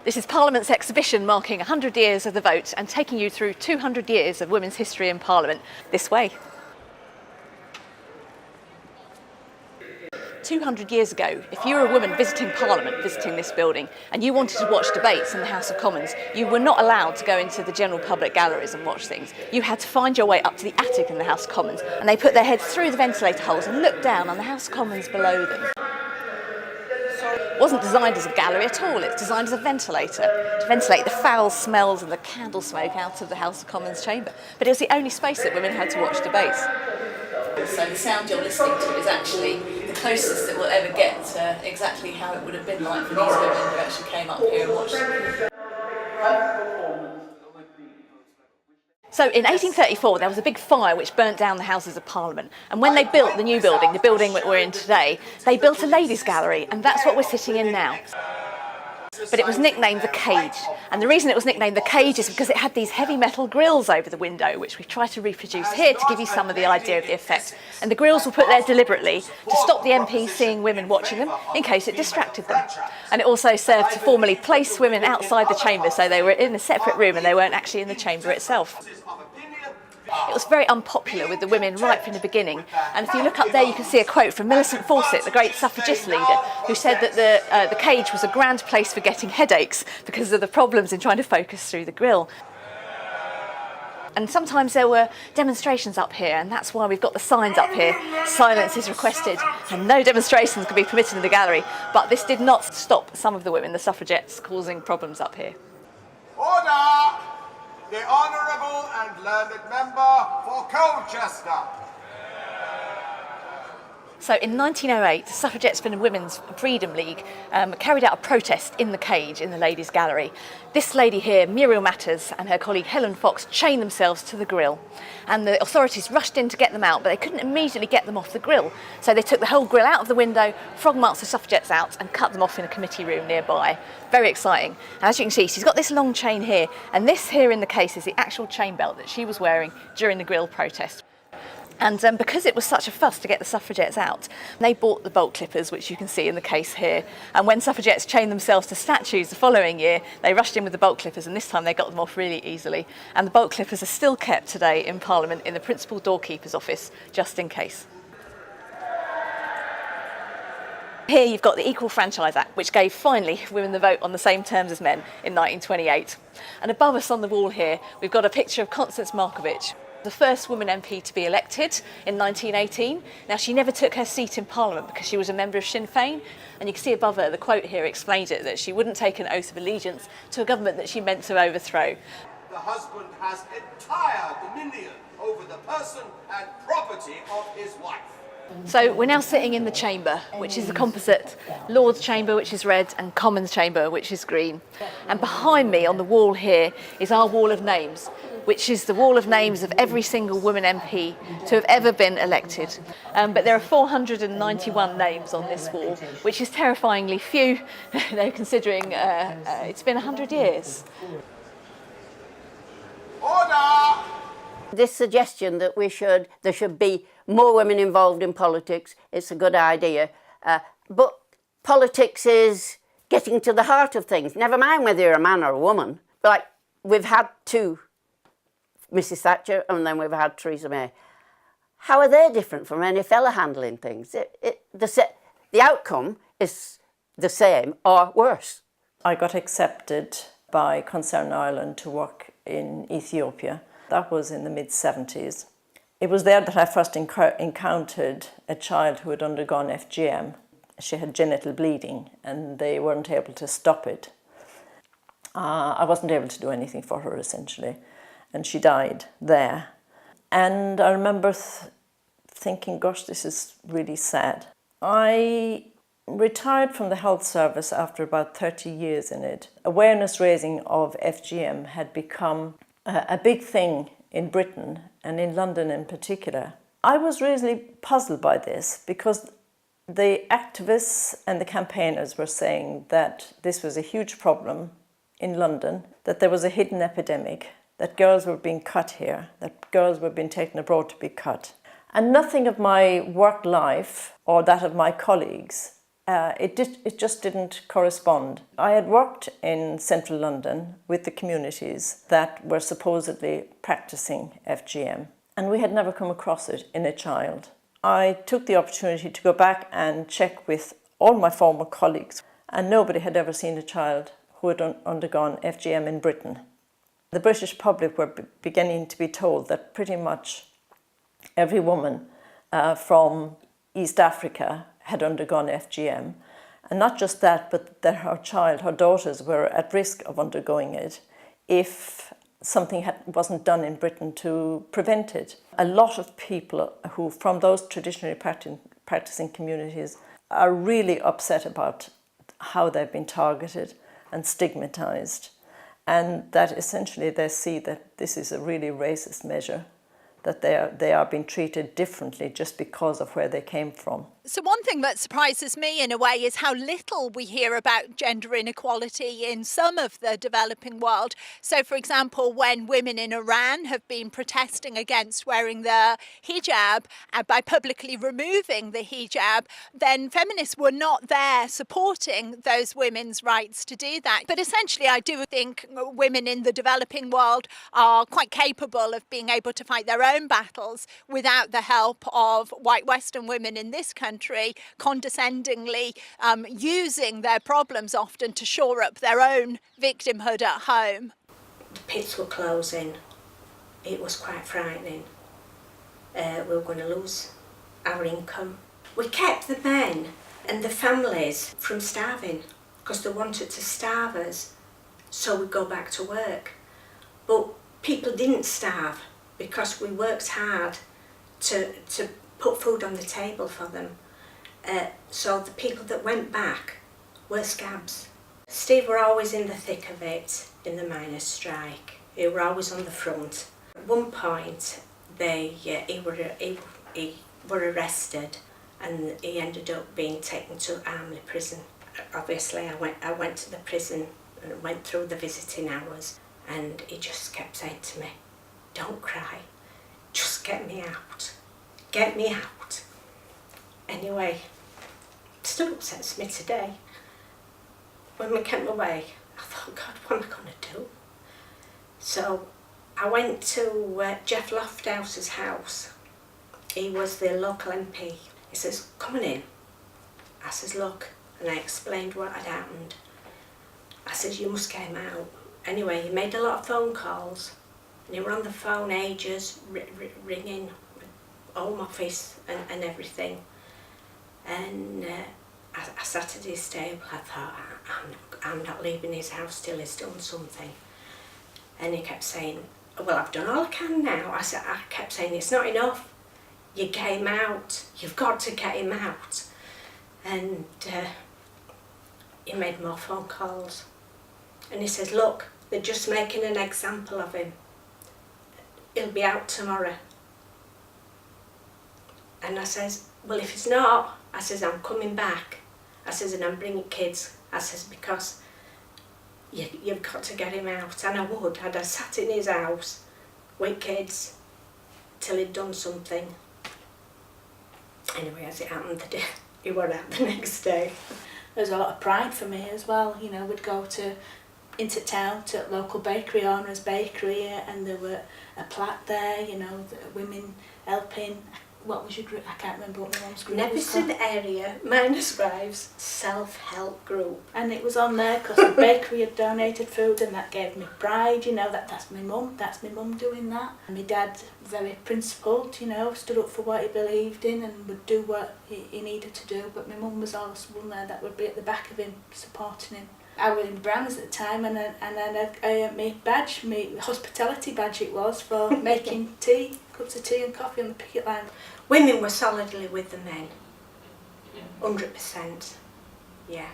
This is Parliament's exhibition marking 100 years of the vote and taking you through 200 years of women's history in Parliament. This way. 200 years ago, if you were a woman visiting Parliament, visiting this building, and you wanted to watch debates in the House of Commons, you were not allowed to go into the general public galleries and watch things. You had to find your way up to the attic in the House of Commons, and they put their heads through the ventilator holes and looked down on the House of Commons below them. It wasn't designed as a gallery at all, it's designed as a ventilator, to ventilate the foul smells and the candle smoke out of the House of Commons chamber. But it was the only space that women had to watch debates. So the sound you're listening to is actually the closest that we'll ever get to exactly how it would have been like for these women who actually came up here and watched them. So in 1834 there was a big fire which burnt down the Houses of Parliament, and when they built the new building, the building that we're in today, they built a ladies' gallery, and that's what we're sitting in now. But it was nicknamed the Cage, and the reason it was nicknamed the Cage is because it had these heavy metal grills over the window, which we've tried to reproduce here to give you some of the idea of the effect. And the grills were put there deliberately to stop the MPs seeing women watching them in case it distracted them. And it also served to formally place women outside the chamber, so they were in a separate room and they weren't actually in the chamber itself. It was very unpopular with the women right from the beginning, and if you look up there you can see a quote from Millicent Fawcett, the great suffragist leader, who said that the cage was a grand place for getting headaches because of the problems in trying to focus through the grill. And sometimes there were demonstrations up here, and that's why we've got the signs up here. Silence is requested and no demonstrations can be permitted in the gallery, but this did not stop some of the women, the suffragettes, causing problems up here. Order! The Honourable and Learned Member for Colchester. So in 1908, the Suffragettes for Women's Freedom League carried out a protest in the Cage in the Ladies' Gallery. This lady here, Muriel Matters, and her colleague Helen Fox chained themselves to the grill, and the authorities rushed in to get them out, but they couldn't immediately get them off the grill. So they took the whole grill out of the window, frog-marched the suffragettes out and cut them off in a committee room nearby. Very exciting. And as you can see, she's got this long chain here, and this here in the case is the actual chain belt that she was wearing during the grill protest. And because it was such a fuss to get the suffragettes out, they bought the bolt clippers, which you can see in the case here. And when suffragettes chained themselves to statues the following year, they rushed in with the bolt clippers, and this time they got them off really easily. And the bolt clippers are still kept today in Parliament in the principal doorkeeper's office, just in case. Here you've got the Equal Franchise Act, which gave finally women the vote on the same terms as men in 1928. And above us on the wall here, we've got a picture of Constance Markovich, the first woman MP to be elected in 1918. Now, she never took her seat in Parliament because she was a member of Sinn Féin, and you can see above her, the quote here explains it, that she wouldn't take an oath of allegiance to a government that she meant to overthrow. The husband has entire dominion over the person and property of his wife. So we're now sitting in the chamber, which is the composite Lord's chamber, which is red, and Commons chamber, which is green. And behind me on the wall here is our wall of names, which is the wall of names of every single woman MP to have ever been elected. But there are 491 names on this wall, which is terrifyingly few, considering it's been 100 years. Order! This suggestion that there should be more women involved in politics, it's a good idea. But politics is getting to the heart of things. Never mind whether you're a man or a woman. Like, we've had two, Mrs Thatcher, and then we've had Theresa May. How are they different from any fella handling things? The outcome is the same or worse. I got accepted by Concern Ireland to work in Ethiopia. That was in the mid-70s. It was there that I first encountered a child who had undergone FGM. She had genital bleeding and they weren't able to stop it. I wasn't able to do anything for her, essentially, and she died there. And I remember thinking, gosh, this is really sad. I retired from the health service after about 30 years in it. Awareness raising of FGM had become a big thing in Britain and in London in particular. I was really puzzled by this because the activists and the campaigners were saying that this was a huge problem in London, that there was a hidden epidemic, that girls were being cut here, that girls were being taken abroad to be cut. And nothing of my work life or that of my colleagues, it just didn't correspond. I had worked in central London with the communities that were supposedly practicing FGM, and we had never come across it in a child. I took the opportunity to go back and check with all my former colleagues, and nobody had ever seen a child who had undergone FGM in Britain. The British public were beginning to be told that pretty much every woman from East Africa had undergone FGM. And not just that, but that her daughters were at risk of undergoing it if something wasn't done in Britain to prevent it. A lot of people who, from those traditionally practicing communities, are really upset about how they've been targeted and stigmatized, and that essentially they see that this is a really racist measure, that they are being treated differently just because of where they came from. So one thing that surprises me in a way is how little we hear about gender inequality in some of the developing world. So for example, when women in Iran have been protesting against wearing the hijab by publicly removing the hijab, then feminists were not there supporting those women's rights to do that. But essentially I do think women in the developing world are quite capable of being able to fight their own battles without the help of white Western women in this country condescendingly using their problems often to shore up their own victimhood at home. The pits were closing. It was quite frightening. We were going to lose our income. We kept the men and the families from starving because they wanted to starve us so we'd go back to work. But people didn't starve because we worked hard to put food on the table for them. So the people that went back were scabs. Steve were always in the thick of it in the miners' strike. He were always on the front. At one point, he were arrested, and he ended up being taken to Armley prison. Obviously, I went to the prison and went through the visiting hours, and he just kept saying to me, "Don't cry, just get me out, get me out." Anyway, it still upsets me today. When we came away, I thought, God, what am I going to do? So I went to Jeff Lofthouse's house. He was the local MP. He says, "Come on in." I says, "Look," and I explained what had happened. I says, "You must get him out." Anyway, he made a lot of phone calls, and he were on the phone ages, ringing Home Office and everything. And I sat at his table. I thought, I'm not leaving his house till he's done something. And he kept saying, "Well, I've done all I can now." I kept saying, "It's not enough. You get him out. You've got to get him out." And he made more phone calls. And he says, "Look, they're just making an example of him. He'll be out tomorrow." And I says, "Well, if it's not," I says, "I'm coming back." I says, "And I'm bringing kids." I says, "Because you've got to get him out." And I would. I'd have sat in his house with kids till he'd done something. Anyway, as it happened, he were out the next day. There's a lot of pride for me as well. You know, we'd go into town to a local bakery, Honour's Bakery, and there were a plaque there, you know, the women helping. What was your group? I can't remember what my mum's group was called. Neviston Area Miners' Wives Self-Help Group. And it was on there because the bakery had donated food, and that gave me pride, you know, that's my mum doing that. And my dad, very principled, you know, stood up for what he believed in and would do what he needed to do, but my mum was always one there that would be at the back of him, supporting him. I was in Brands at the time, and then my badge, my hospitality badge it was, for making tea, cups of tea and coffee on the picket line. Women were solidly with the men. 100%. Yeah.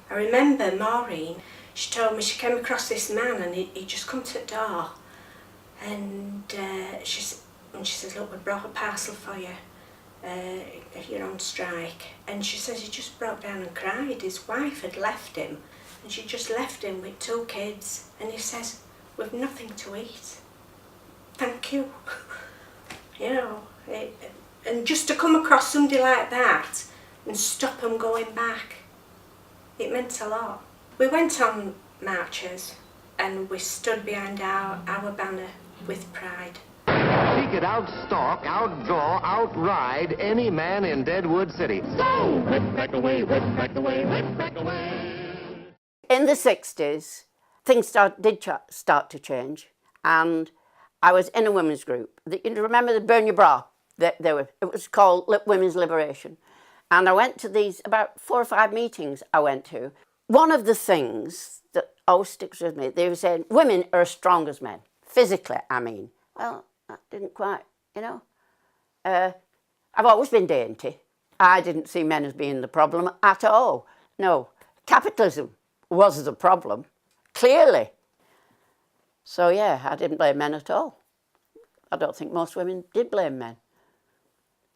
I remember Maureen, she told me she came across this man and he just come to the door, and she said, look, we brought a parcel for you. You're on strike. And she says he just broke down and cried. His wife had left him, and she just left him with 2 kids. And he says, we've nothing to eat. Thank you. You know, and just to come across somebody like that and stop them going back, it meant a lot. We went on marches and we stood behind our banner with pride. He could outstalk, outdraw, outride any man in Deadwood City. So, whip back away, whip back away, whip back away. In the 60s, things did start to change, and I was in a women's group. You remember the Burn Your Bra? It was called Women's Liberation. And I went to these, about 4 or 5 meetings I went to. One of the things that always sticks with me, they were saying, women are as strong as men. Physically, I mean. Well, that didn't quite, you know. I've always been dainty. I didn't see men as being the problem at all. No, capitalism was the problem, clearly. So yeah, I didn't blame men at all. I don't think most women did blame men.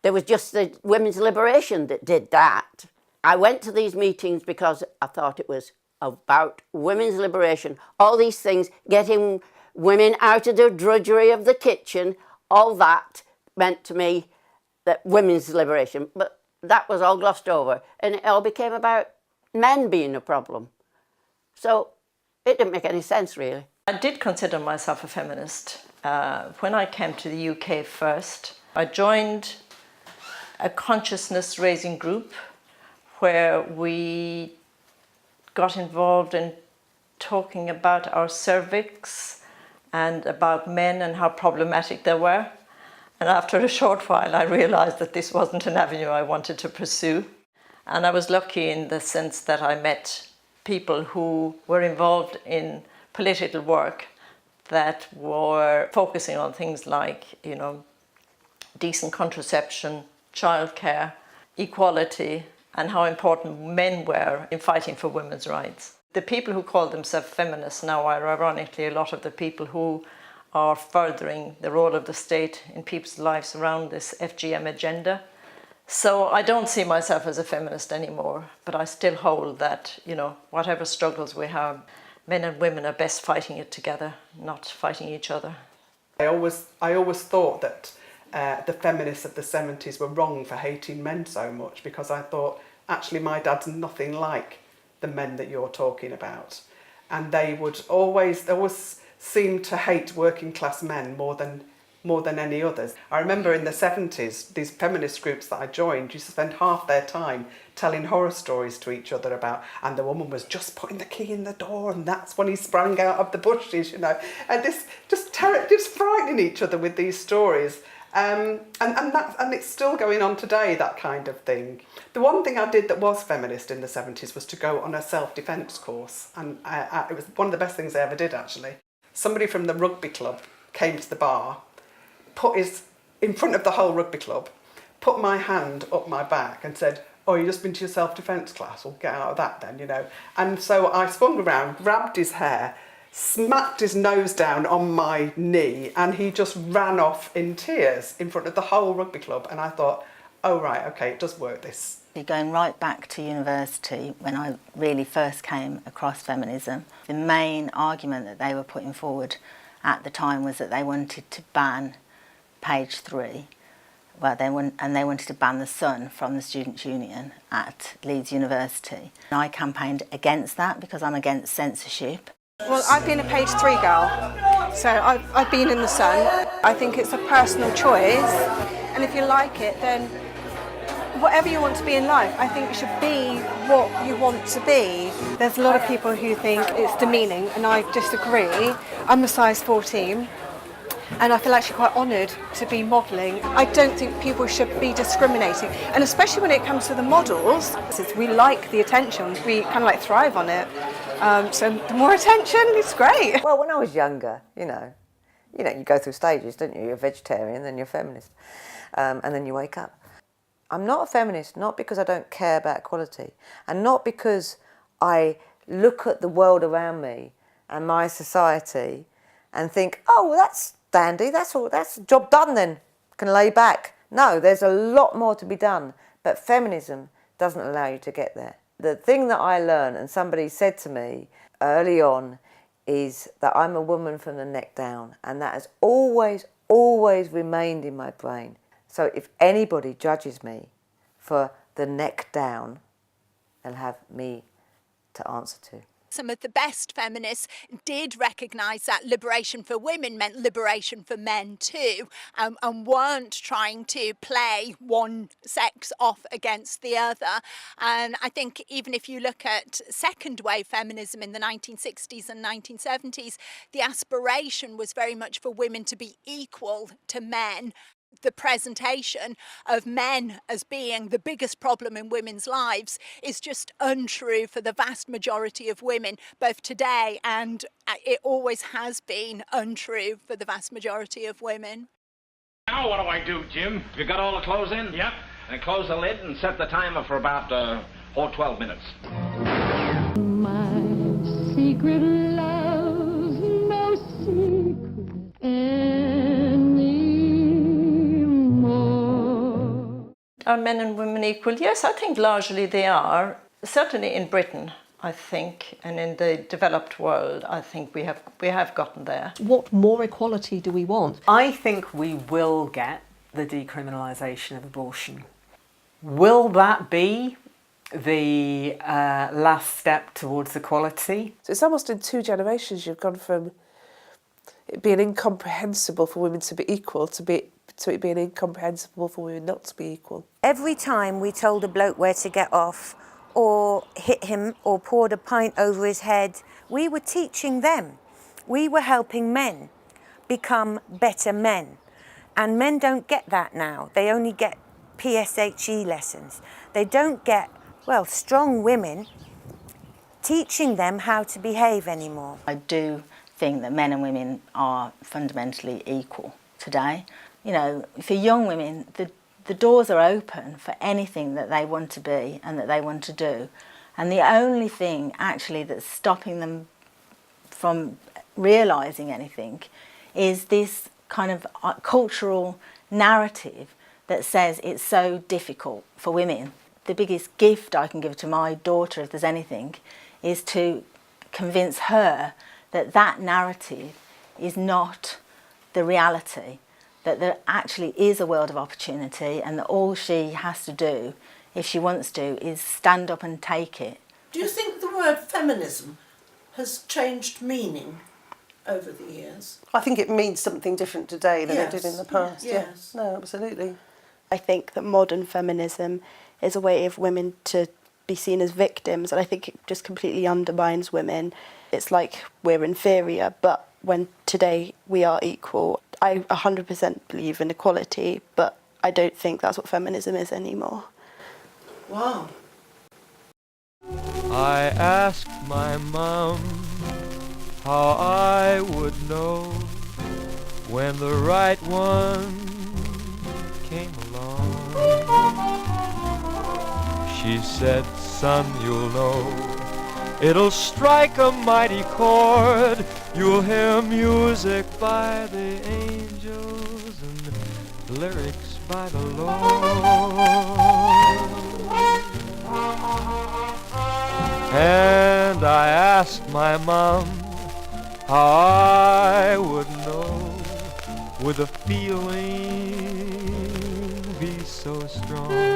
There was just the women's liberation that did that. I went to these meetings because I thought it was about women's liberation. All these things, getting women out of the drudgery of the kitchen, all that meant to me that women's liberation. But that was all glossed over, and it all became about men being a problem. So it didn't make any sense, really. I did consider myself a feminist. When I came to the UK first, I joined a consciousness raising group where we got involved in talking about our cervix and about men and how problematic they were. And after a short while, I realized that this wasn't an avenue I wanted to pursue. And I was lucky in the sense that I met people who were involved in political work that were focusing on things like, you know, decent contraception, childcare, equality, and how important men were in fighting for women's rights. The people who call themselves feminists now are ironically a lot of the people who are furthering the role of the state in people's lives around this FGM agenda. So I don't see myself as a feminist anymore, but I still hold that, you know, whatever struggles we have, men and women are best fighting it together, not fighting each other. I always thought that the feminists of the 70s were wrong for hating men so much, because I thought, actually, my dad's nothing like the men that you're talking about. And they always seemed to hate working class men more than any others. I remember in the 70s, these feminist groups that I joined used to spend half their time telling horror stories to each other about, and the woman was just putting the key in the door and that's when he sprang out of the bushes, you know. And this just frightening each other with these stories. And it's still going on today, that kind of thing. The one thing I did that was feminist in the 70s was to go on a self-defence course, and it was one of the best things I ever did, actually. Somebody from the rugby club came to the bar, in front of the whole rugby club, put my hand up my back and said, "Oh, you just been to your self-defence class? Well, get out of that then, you know." And so I swung around, grabbed his hair, smacked his nose down on my knee, and he just ran off in tears in front of the whole rugby club. And I thought, oh right, okay, it does work, this. Going right back to university, when I really first came across feminism, the main argument that they were putting forward at the time was that they wanted to ban page 3. Well, they wanted to ban the sun from the Students' Union at Leeds University. And I campaigned against that because I'm against censorship. Well, I've been a page 3 girl, so I've been in the sun. I think it's a personal choice, and if you like it, then whatever you want to be in life, I think you should be what you want to be. There's a lot of people who think it's demeaning, and I disagree. I'm a size 14, and I feel actually quite honoured to be modelling. I don't think people should be discriminating, and especially when it comes to the models, we like the attention, we kind of like thrive on it. So the more attention, it's great. Well, when I was younger, you go through stages, don't you? You're a vegetarian, then you're a feminist, and then you wake up. I'm not a feminist, not because I don't care about equality, and not because I look at the world around me and my society and think, oh, well, that's dandy, that's all, that's job done then, can lay back. No, there's a lot more to be done, but feminism doesn't allow you to get there. The thing that I learned, and somebody said to me early on, is that I'm a woman from the neck down, and that has always remained in my brain. So if anybody judges me for the neck down, they'll have me to answer to. Some of the best feminists did recognise that liberation for women meant liberation for men too, and weren't trying to play one sex off against the other. And I think even if you look at second wave feminism in the 1960s and 1970s, the aspiration was very much for women to be equal to men. The presentation of men as being the biggest problem in women's lives is just untrue for the vast majority of women, both today and it always has been untrue for the vast majority of women. Now what do I do, Jim? You got all the clothes in? Yep. And close the lid and set the timer for about 12 minutes. My secret love, no secret anymore. Are men and women equal? Yes, I think largely they are. Certainly in Britain, I think, and in the developed world, I think we have gotten there. What more equality do we want? I think we will get the decriminalisation of abortion. Will that be the last step towards equality? So it's almost in 2 generations you've gone from it being incomprehensible for women to be equal to it being incomprehensible for women not to be equal. Every time we told a bloke where to get off, or hit him, or poured a pint over his head, we were teaching them. We were helping men become better men. And men don't get that now. They only get PSHE lessons. They don't get, well, strong women teaching them how to behave anymore. I do think that men and women are fundamentally equal today. You know, for young women, the doors are open for anything that they want to be and that they want to do. And the only thing actually that's stopping them from realising anything is this kind of cultural narrative that says it's so difficult for women. The biggest gift I can give to my daughter, if there's anything, is to convince her that that narrative is not the reality, that there actually is a world of opportunity and that all she has to do, if she wants to, is stand up and take it. Do you think the word feminism has changed meaning over the years? I think it means something different today than it did in the past. Yes. Yeah. No, absolutely. I think that modern feminism is a way of women to be seen as victims, and I think it just completely undermines women. It's like we're inferior, but when today we are equal. I 100% believe in equality, but I don't think that's what feminism is anymore. Wow. I asked my mom how I would know when the right one came along. She said, son, you'll know. It'll strike a mighty chord. You'll hear music by the angels and lyrics by the Lord. And I asked my mom how I would know. Would the feeling be so strong?